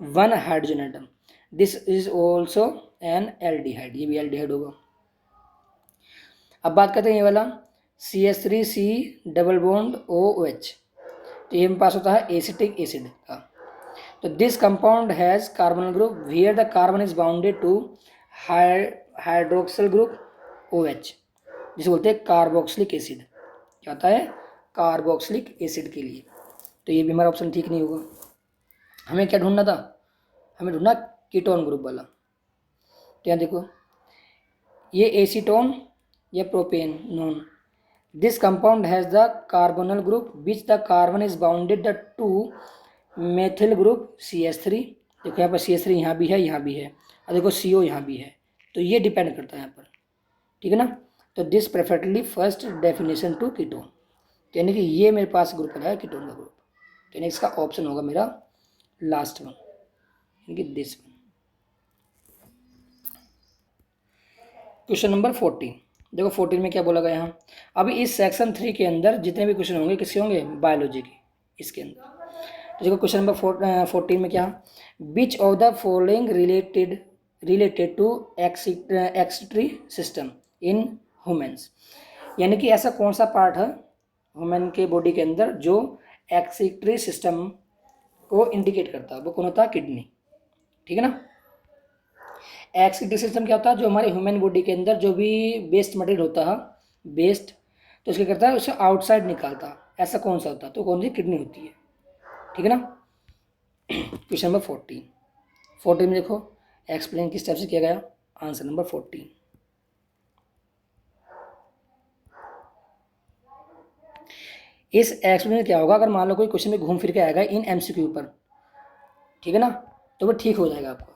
1 hydrogen atom, this is also an aldehyde, ये भी एल्डिहाइड होगा। अब बात करते हैं ये वाला CH3C डबल बॉन्ड OH, तो ये में पास होता है एसिटिक एसिड का। तो this compound has carbonyl group where the carbon is bounded to hydroxyl group OH, जिसे बोलते हैं कार्बोक्सिलिक एसिड, क्या होता है, कार्बोक्सिलिक एसिड के लिए। तो ये भी हमारा ऑप्शन ठीक नहीं होगा। हमें क्या ढूंढना था, हमें ढूंढना कीटोन ग्रुप वाला। तो यहाँ देखो, ये एसीटोन या propane non, this compound has the carbonyl group which the carbon is bounded the two methyl group CH3, देखो यहाँ पर CH3 यहाँ भी है, यहाँ भी है, और देखो CO यहाँ भी है, तो ये डिपेंड करता है यहाँ पर, ठीक है ना। तो this perfectly first definition to ketone, यानी कि ये मेरे पास ग्रुप है कीटोन का ग्रुप, तो यानी इसका ऑप्शन होगा मेरा लास्ट वन, यानी कि दिस वन। क्वेश्चन नंबर 14, देखो 14 में क्या बोला गया यहाँ। अभी इस सेक्शन 3 के अंदर जितने भी क्वेश्चन होंगे किसके होंगे, बायोलॉजी के, इसके अंदर। तो देखो क्वेश्चन नंबर 14 में क्या, which of the following related to excretory system in humans, यानी कि ऐसा कौन सा पार्ट है ह्यूमन के बॉडी के अंदर जो एक्सक्रीटरी सिस्टम को इंडिकेट करता है, वो कौन होता है, किडनी, ठीक है ना। एक्सक्रीटरी सिस्टम क्या होता है, जो हमारे ह्यूमन बॉडी के अंदर जो भी वेस्ट मटेरियल होता है, वेस्ट, तो उसके करता है उसे आउटसाइड निकालता है, ऐसा कौन सा होता है, तो कौन सी किडनी होती है, ठीक है ना। क्वेश्चन नंबर 14 में देखो एक्सप्लेन किस टाइप से किया गया, आंसर नंबर 14। इस एक्सप्लेन क्या होगा, अगर मान लो कोई क्वेश्चन में घूम फिर के आएगा इन MCQ पर, ठीक है ना, तो वो ठीक हो जाएगा आपको।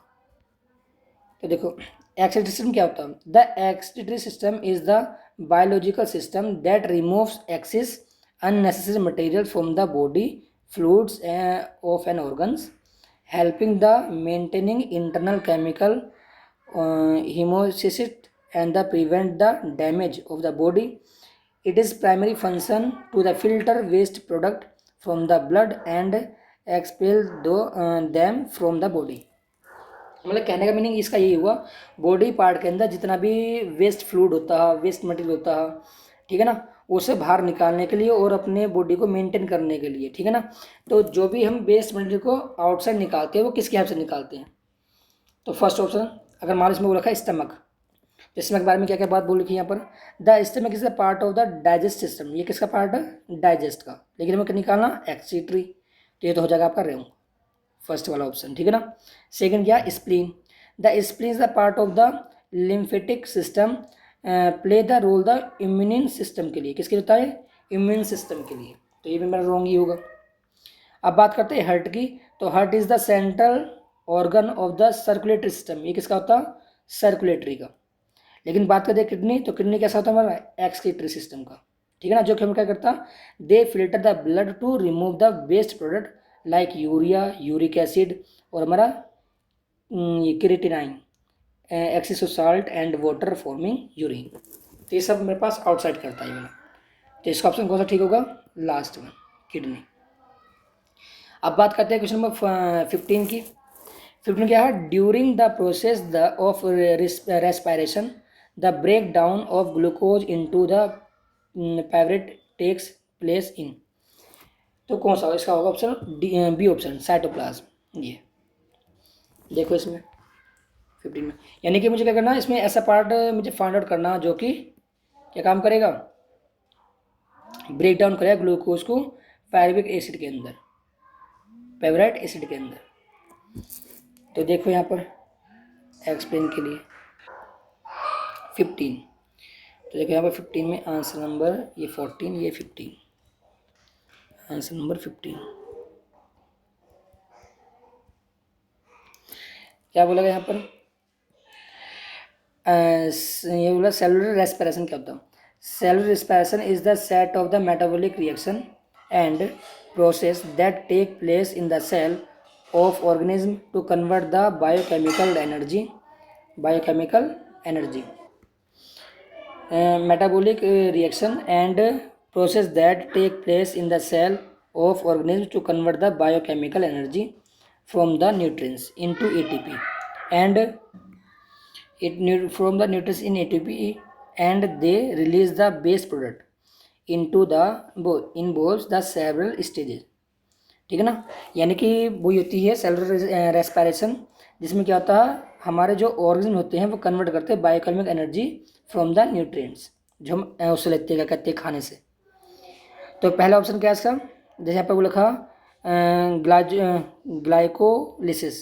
तो देखो एक्सक्रीटरी सिस्टम क्या होता है, the excretory system is the biological system that removes excess unnecessary material from the body fluids of an organs, helping the maintaining internal chemical homeostasis and the prevent the damage of the body. It is primary function to the filter waste product from the blood and expel them from the body. मतलब कहने का meaning इसका यही हुआ, body part के अंदर जितना भी वेस्ट फ्लूइड होता है, वेस्ट मटेरियल होता है, ठीक है ना, उसे बाहर निकालने के लिए और अपने बॉडी को मेंटेन करने के लिए, ठीक है ना। तो जो भी हम वेस्ट मटेरियल को आउटसाइड निकालते हैं वो किसके हेल्प से निकालते हैं, तो फर्स्ट ऑप्शन, अगर मान इसमें वो रखा है स्टमक, तो स्टमक के बारे में क्या क्या बात बोल लिखी है यहाँ पर, the stomach is the part of the digest system, ये किसका पार्ट है, डाइजेस्ट का, लेकिन हमें निकालना एक्सक्रीटरी, तो ये तो हो जाएगा आपका रेंग, फर्स्ट वाला ऑप्शन, ठीक है ना। सेकंड क्या, spleen, the spleen is the part of the lymphatic system, play the role the immune system के लिए, किसके लिए होता है, इम्यून सिस्टम के लिए, तो ये भी मेरा रॉन्ग ही होगा। अब बात करते हैं हार्ट की, तो heart is the central organ of the circulatory system, ये किसका होता है, सर्कुलेटरी का। लेकिन बात करते हैं किडनी, तो किडनी कैसा होता है हमारा, एक्सक्रीटरी सिस्टम का, ठीक है ना, जो कि हम क्या करता, they filter the blood to remove the waste product like urea, uric acid, और हमारा ये creatinine, excess of salt and water forming urine, तो ये सब मेरे पास आउटसाइड करता है ये वाला, तो इसका ऑप्शन कौन सा ठीक होगा, लास्ट वन, किडनी। अब बात करते हैं क्वेश्चन नंबर 15 की। 15 क्या है, during the process of respiration the break down of glucose into the pyruvate takes place in. तो कौन सा इसका होगा ऑप्शन बी ऑप्शन, साइटोप्लाज्म। ये देखो इसमें 15 में, यानी कि मुझे क्या करना है इसमें, ऐसा पार्ट मुझे फाइंड आउट करना जो कि क्या काम करेगा, ब्रेक डाउन करेगा ग्लूकोज को पायरुविक एसिड के अंदर, पाइवरेट एसिड के अंदर। तो देखो यहाँ पर एक्सप्लेन के लिए 15, तो देखो यहाँ पर 15 में आंसर नंबर ये 14, ये 15, आंसर नंबर 15। क्या बोला गया यहाँ पर, ये बोला सेलुलर रेस्पिरेशन क्या होता है। Cellular respiration is the set of the metabolic reaction and process that take place in the cell of organism to convert the biochemical energy, metabolic reaction and process that take place in the cell of organism to convert the biochemical energy from the nutrients into ATP and from the nutrients in ATP, and they release the base product into the involves the several stages। ठीक है ना, यानी कि वही होती है cellular respiration, जिसमें क्या होता है हमारे जो ऑर्गेनिज्म होते हैं वो कन्वर्ट करते हैं biochemical energy from the nutrients, जो हम उससे लेते हैं क्या कहते हैं खाने से। तो पहला ऑप्शन क्या है इसका, जैसे यहाँ पर वो लिखा ग्लाइकोलिसिस,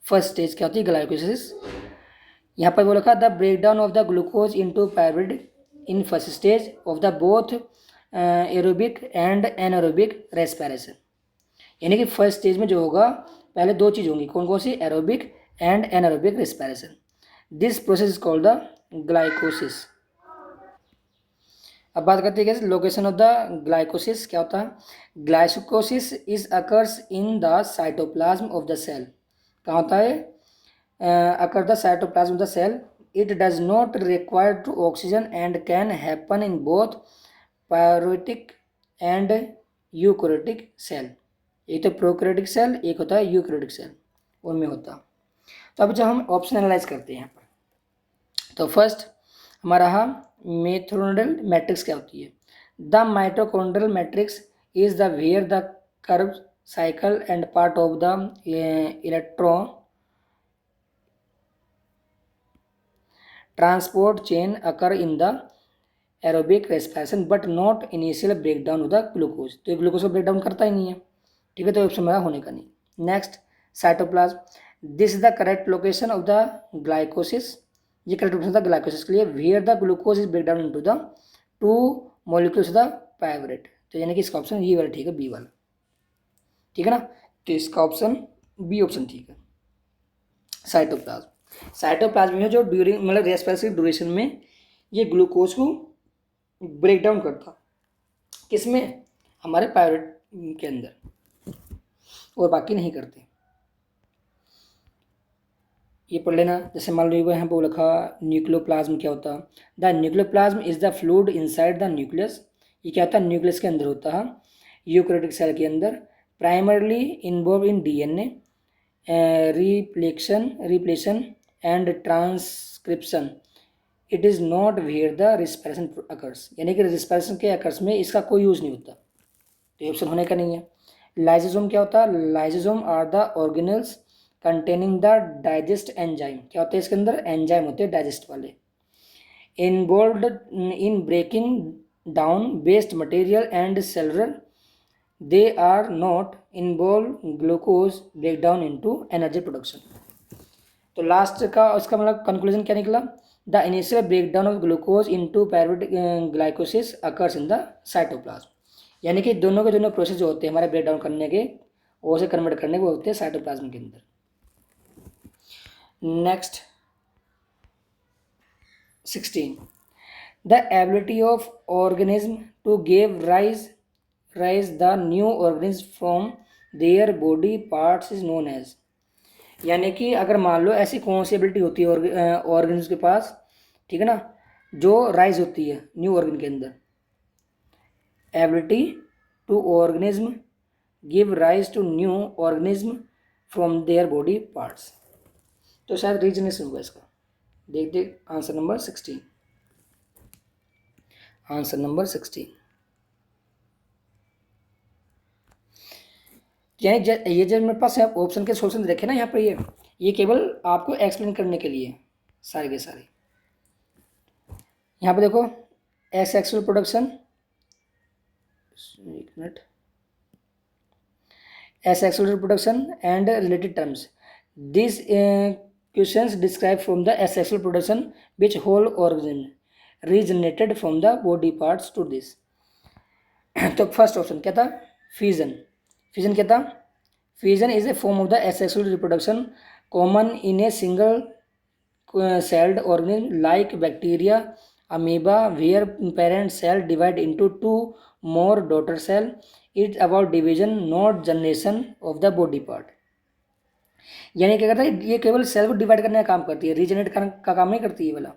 फर्स्ट स्टेज क्या होती है ग्लाइकोलिसिस। यहाँ पर वो लिखा the break down of the glucose into pyruvate in first stage of the both aerobic and anaerobic respiration. यानी कि फर्स्ट स्टेज में जो होगा पहले दो चीज़ होंगी, कौन कौन सी, aerobic and anaerobic respiration. This process is called the glycosis. अब बात करते हैं लोकेशन ऑफ द ग्लाइकोसिस क्या होता है। Glycosis is occurs in the cytoplasm of the cell. कहाँ होता है, occur the cytoplasm of the cell. It does not require to oxygen and can happen in both prokaryotic and eukaryotic cell. एक तो prokaryotic cell, एक होता है eukaryotic cell, उनमें होता। तो अब जब हम ऑप्शन एनालाइज करते हैं यहाँ पर, तो फर्स्ट हमारा रहा मिटोकॉन्ड्रियल मैट्रिक्स क्या होती है। The mitochondrial matrix is the where the Krebs cycle and part of the electron transport chain occur in the aerobic respiration but not initial break down of the glucose. तो ये glucose को break down करता ही नहीं है, ठीक है, तो option मेरा होने का नहीं। Next cytoplasm, this is the correct location of the glycolysis. ये करेक्ट लोकेशन था ग्लाइकोसिस के लिए, where the glucose is break down into the two molecules of the pyruvate. तो यानी कि इसका ऑप्शन ये वाला ठीक है, बी वाला, ठीक है ना। तो इसका ऑप्शन बी ऑप्शन ठीक है, साइटोप्लाज्म। साइटोप्लाज्म में जो ड्यूरिंग मतलब रेस्पिरेटरी ड्यूरेशन में ये ग्लूकोज को ब्रेक डाउन करता, किसमें, हमारे पाइरुवेट के अंदर, और बाकी नहीं करते। ये पढ़ लेना। जैसे मान लो यहाँ पर लिखा न्यूक्लियोप्लाज्म क्या होता है। The nucleoplasm is the fluid inside the nucleus. ये क्या होता है, न्यूक्लियस के अंदर होता है, यूकैरियोटिक सेल के अंदर। Primarily involve in DNA replication and transcription. It is not where the respiration occurs. यानी कि रिस्पिरेशन के अकर्स में इसका कोई यूज़ नहीं होता, तो ऑप्शन होने का नहीं है। लाइसोसोम क्या होता है, lysosome are the organelles containing the digest enzyme. क्या होते हैं इसके अंदर, एंजाइम होते हैं डाइजेस्ट वाले। Involved in breaking down waste material and cellular, they are not involve glucose break down into energy production. तो लास्ट का उसका मतलब कंक्लूजन क्या निकला, the initial break down of glucose into pyruvate glycolysis occurs in the cytoplasm. यानी कि दोनों के दोनों प्रोसेस जो होते हैं हमारे ब्रेक डाउन करने के, वो से कन्वर्ट करने के, वो होते हैं साइटोप्लाज्म के अंदर। Next 16, the ability of organism to give rise the new organism from their body parts is known as. यानी कि अगर मान लो ऐसी कौन सी एबिलिटी होती है ऑर्गेनिज्म के पास, ठीक है ना, जो राइज होती है न्यू ऑर्गन के अंदर। Ability to organism give rise to new organism from their body parts. तो शायद रीजनेशन होगा इसका, देख आंसर नंबर 16। Answer number 16। यानी ये जो मेरे पास ऑप्शन के सोल्यूशन देखे ना यहाँ पर, ये केवल आपको एक्सप्लेन करने के लिए सारे के सारे। यहाँ पे देखो एस एक्सुअल प्रोडक्शन, एक minute, asexual reproduction and related terms, this questions describe from the asexual production which whole organism regenerated from the body parts to this. तो फर्स्ट ऑप्शन क्या था, फ्यूजन। फ्यूजन क्या था, fusion is a form of the asexual reproduction common in a single celled organism like bacteria, amoeba, where parent cell divide into two more daughter cell. It's about division not generation of the body part. यानी क्या करता है, ये केवल cell को divide करने का काम करती है, रीजनरेट का काम नहीं करती है वाला।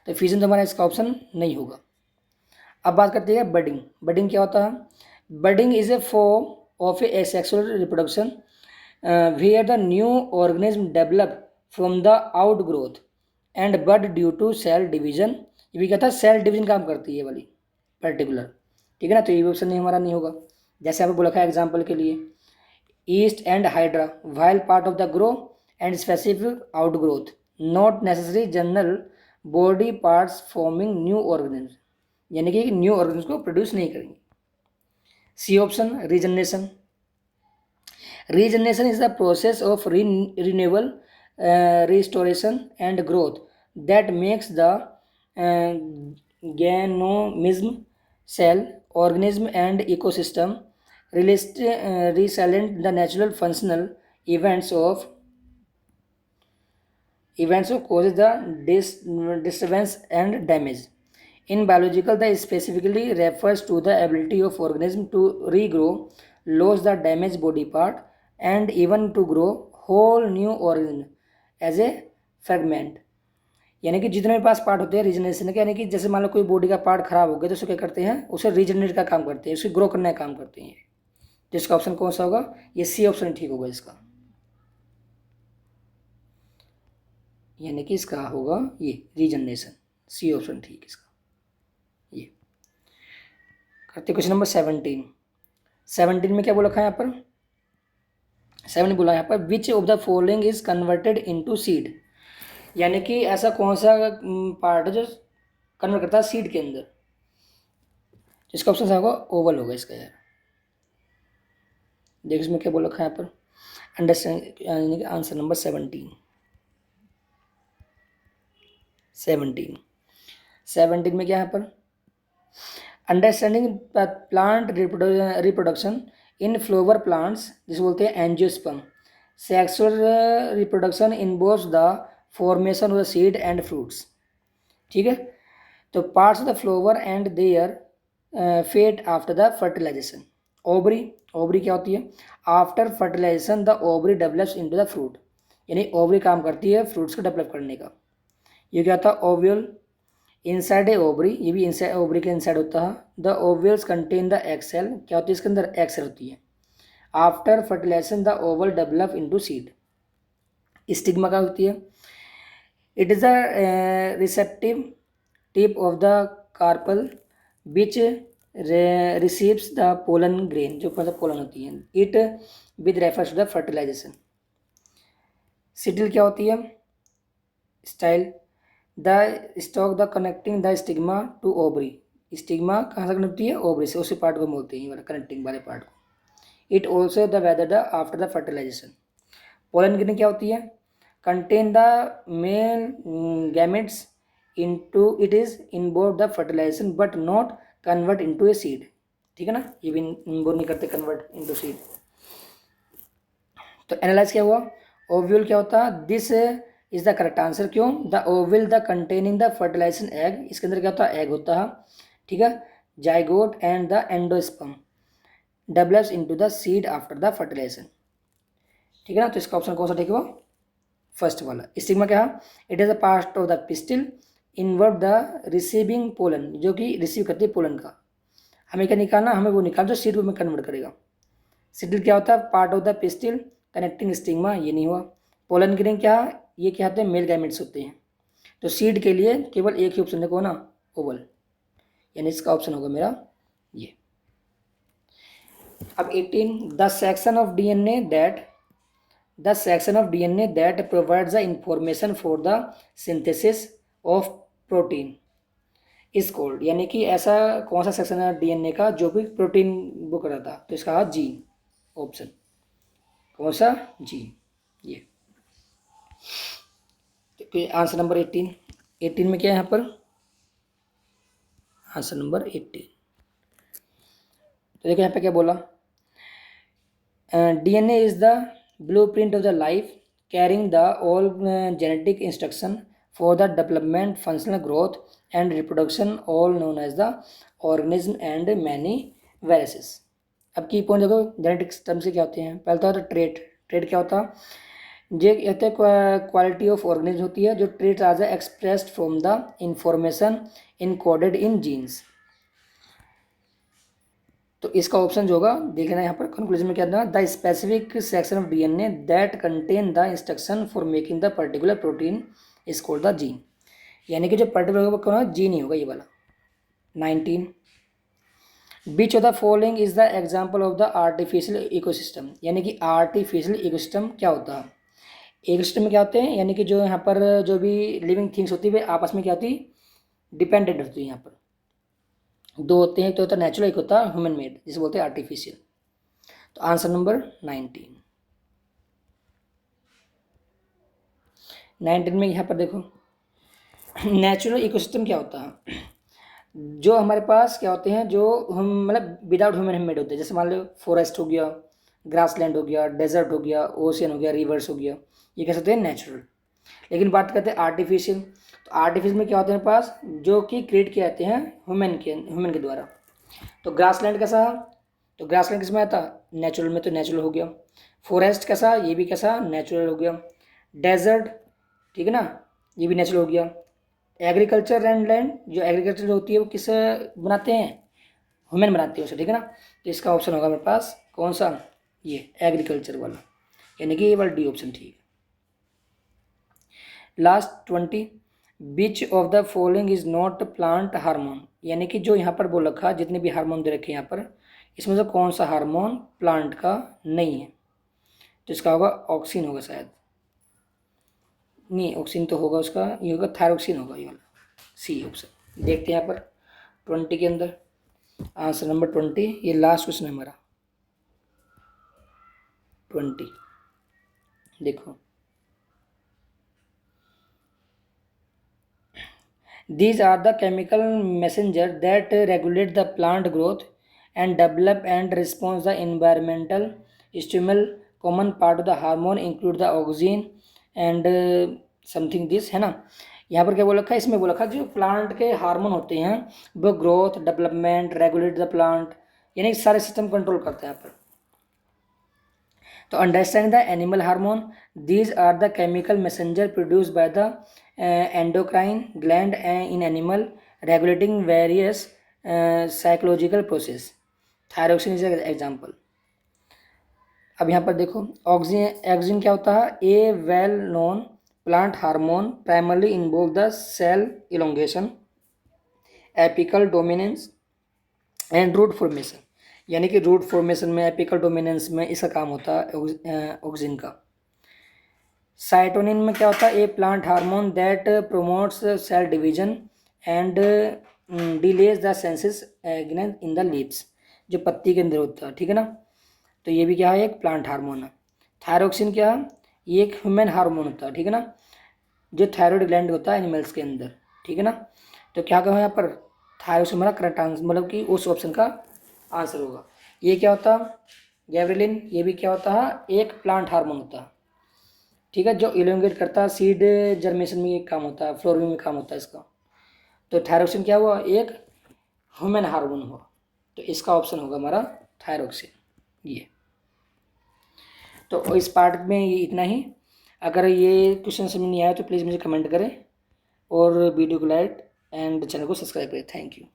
तो फ्यूजन तो हमारा इसका ऑप्शन नहीं होगा। अब बात करते हैं बडिंग। बडिंग क्या होता है, budding is a form of a sexual reproduction where the new organism develop from the out growth and bud due to cell division. ये भी कहता है सेल डिवीजन काम करती है वाली पर्टिकुलर, ठीक है ना। तो ये ऑप्शन नहीं हमारा नहीं होगा। जैसे आपको बोला था एग्जाम्पल के लिए, yeast and hydra while part of the grow and specific out growth not necessary general body parts forming new organism, यानी कि न्यू ऑर्गेनिज्म को प्रोड्यूस नहीं करेंगे। C option regeneration. Regeneration is the process of renewal, restoration and growth that makes the organism, cell, organism and ecosystem resilient the natural functional events of causes the disturbance and damage. In biological, the specifically refers to the ability of organism to regrow, lose the damaged body part, and even to grow whole new organism as a fragment. यानी कि जितने भी पास part होते हैं regeneration के, यानी कि जैसे मान लो कोई बॉडी का पार्ट खराब हो गया तो उसको क्या करते हैं, उसे रीजनरेट का काम करते हैं, उसे ग्रो करने का काम करते हैं। तो इसका ऑप्शन कौन सा होगा, ये सी ऑप्शन ठीक होगा इसका, यानी कि इसका होगा ये रीजनरेशन, सी ऑप्शन ठीक इसका। ये करते क्वेश्चन नंबर 17। 17 में क्या बोला है यहाँ पर, 7 बोला यहाँ पर विच of the following is converted into seed. यानी कि ऐसा कौन सा पार्ट है जो कन्वर्ट करता है सीड के अंदर। इसका ऑप्शन होगा ओवल होगा इसका यार। देखो इसमें क्या बोल रखा है यहाँ पर, अंडरस्टैंड, यानी कि आंसर नंबर 17। 17 में क्या है यहाँ पर, understanding plant reproduction in flower plants, जिसे बोलते हैं angiosperm. Sexual reproduction involves the formation of the seed and fruits, ठीक है। तो parts of the flower and their fate after the fertilization. Ovary, ovary क्या होती है, after fertilization the ovary develops into the fruit, यानी ovary काम करती है फ्रूट्स को डेवलप करने का। ये क्या था, ओव्यूल इनसाइड ए ओवरी, ये भी इनसाइड ओवरी के इनसाइड होता है। The ovules contain the egg cell, क्या होती है इसके अंदर, एग सेल होती है। After fertilization the ovule develop into seed. Stigma क्या होती है, it is the receptive tip of the carpel which receives the pollen grain, जो पोलन होती है। It with refers to the fertilization. Style क्या होती है, style the stalk the connecting the stigma to ovary. Stigma कहाँ से connect होती है, ओवरी से, उसी पार्ट को बोलते हैं कनेक्टिंग वाले पार्ट को। It also the wither the after the fertilization. Pollen grain क्या होती है, contain the male gametes into, it is inboard the fertilization but not convert into a seed, ठीक है ना, ये भी इनबोर्ड नहीं करते कन्वर्ट इनटू सीड। तो एनालाइज क्या हुआ, ओव्यूल क्या होता है, this is the correct answer. क्यों, the ovule the containing the fertilization egg, इसके अंदर क्या होता है, एग होता है, ठीक है। Zygote and the endosperm develops into the seed after the fertilization, ठीक है ना। तो इसका ऑप्शन कौन सा ठीक हुआ, फर्स्ट वाला। स्टिग्मा क्या है, it is a part of the pistil invert the receiving pollen, जो कि रिसीव करती है पोलन का। हमें क्या निकालना, हमें वो निकाल जो सीड में कन्वर्ट करेगा। सिटिल क्या होता है, part of the pistil connecting stigma, ये नहीं हुआ। पोलन ग्रेन क्या, ये क्या होते हैं, मेल गैमेट्स होते हैं। तो सीड के लिए केवल एक ही ऑप्शन देखो ना, ओवल, यानी इसका ऑप्शन होगा मेरा ये। अब 18, the section of DNA that provides the information for the synthesis of protein is called, यानी कि ऐसा कौन सा सेक्शन है डीएनए का जो भी प्रोटीन वो कराता, तो इसका जीन ऑप्शन, कौन सा? जीन। ये तो आंसर नंबर 18 में क्या है यहाँ पर? Answer number 18। तो देखो यहाँ पे क्या बोला, DNA is the blueprint of the life carrying the all genetic instruction for the development, functional growth and reproduction, all known as the organism and many viruses. अब की पॉइंट देखो, जेनेटिक टर्म से क्या होते हैं? पहले तो होता है ट्रेड क्या होता है? ये कहते हैं क्वालिटी ऑफ ऑर्गेनिज्म होती है, जो trait are expressed from the information encoded in genes. तो इसका ऑप्शन जो होगा देखना यहाँ पर कंक्लूजन में क्या था, the specific section of DNA that contain the instruction for making the particular protein is called the gene, यानी कि जो पर्टिकुलर होगा कौन है? जीन ही होगा ये वाला। 19, which of the following is the example of the artificial ecosystem, यानी कि आर्टिफिशियल इकोसिस्टम क्या होता है? इकोसिस्टम में क्या होते हैं, यानी कि जो यहाँ पर जो भी लिविंग थिंग्स होती है वे आपस में क्या होती है? डिपेंडेंट होती है। यहाँ पर दो होते हैं, एक तो होता है नेचुरल, एक होता है ह्यूमन मेड, जिसे बोलते हैं आर्टिफिशियल। तो आंसर नंबर 19 में यहाँ पर देखो, नेचुरल इकोसिस्टम क्या होता है? जो हमारे पास क्या होते हैं, जो हम मतलब विदाउट ह्यूमन मेड होते हैं, जैसे मान लो फॉरेस्ट हो गया, ग्रासलैंड हो गया, डेजर्ट हो गया, ओशियन हो गया, रिवर्स हो गया, ये कैसे होते हैं? नेचुरल। लेकिन बात करते हैं आर्टिफिशियल, तो आर्टिफिशियल में क्या होते हैं पास, जो कि क्रिएट किए जाते हैं ह्यूमन के द्वारा। तो ग्रासलैंड कैसा? तो ग्रासलैंड किस में आता? नेचुरल में, तो नेचुरल हो गया। फॉरेस्ट कैसा? ये भी कैसा? नेचुरल हो गया। डेजर्ट, ठीक है ना, ये भी नेचुरल हो गया। एग्रीकल्चर एंड लैंड, जो एग्रीकल्चर जो होती है वो किस बनाते हैं? ह्यूमन बनाते हैं उसे, ठीक है ना। तो इसका ऑप्शन होगा मेरे पास कौन सा? ये एग्रीकल्चर वाला, यानी कि ये वाला डी ऑप्शन ठीक है। Last 20, which of the following is not plant hormone, यानी कि जो यहाँ पर बोल रखा, जितने भी हार्मोन दे रखे हैं यहाँ पर, इसमें से कौन सा हार्मोन प्लांट का नहीं है? तो इसका होगा ऑक्सीन होगा शायद, नहीं ऑक्सीन तो होगा उसका, ये होगा थायरोक्सिन होगा ये वाला, सी ऑप्शन। देखते हैं यहाँ पर 20 के अंदर आंसर नंबर 20, ये लास्ट क्वेश्चन है हमारा 20। देखो, these are the chemical messenger that regulate the plant growth and develop and response the environmental stimuli. Common part of the hormone include the auxin and something this, है ना। यहाँ पर क्या बोला रखा है? इसमें बोला रखा जो प्लांट के हार्मोन होते हैं वो growth, development, regulate the plant, यानी सारे सिस्टम कंट्रोल करते हैं यहाँ पर। तो understand the animal hormone, these are the chemical messenger produce by the endocrine gland in animal, regulating various psychological process. Thyroxine is example. अब यहाँ पर देखो, ऑक्सीजन क्या होता है? A well known plant hormone primarily involve the cell elongation, apical dominance and root formation, यानी कि root formation में, एपिकल डोमिनेंस में इसका काम होता है ऑक्सीजन का। साइटोनिन में क्या होता है? A plant hormone that promotes cell division and delays the senescence in the leaves, जो पत्ती के अंदर होता है, ठीक है ना। तो ये भी क्या है? एक प्लांट हार्मोन है। थायरोक्सिन क्या है? ये एक ह्यूमन हार्मोन होता है, ठीक है ना, जो थायराइड ग्लैंड होता है एनिमल्स के अंदर, ठीक है ना। तो क्या कहो यहाँ पर? थायरोक्सिन हमारा करेक्ट आंसर, मतलब कि उस ऑप्शन का आंसर होगा। ये क्या होता है? गैब्रेलिन, ये भी क्या होता है? एक प्लांट हार्मोन होता है, ठीक है, जो इलोंगेट करता है, सीड जर्मेशन में काम होता है, फ्लोरिंग में काम होता है इसका। तो थायरोक्सिन क्या हुआ? एक ह्यूमन हार्मोन हुआ, तो इसका ऑप्शन होगा हमारा थायरोक्सिन ये। तो इस पार्ट में ये इतना ही। अगर ये क्वेश्चन समझ नहीं आया तो प्लीज़ मुझे कमेंट करें और वीडियो को लाइक एंड चैनल को सब्सक्राइब करें। Thank you.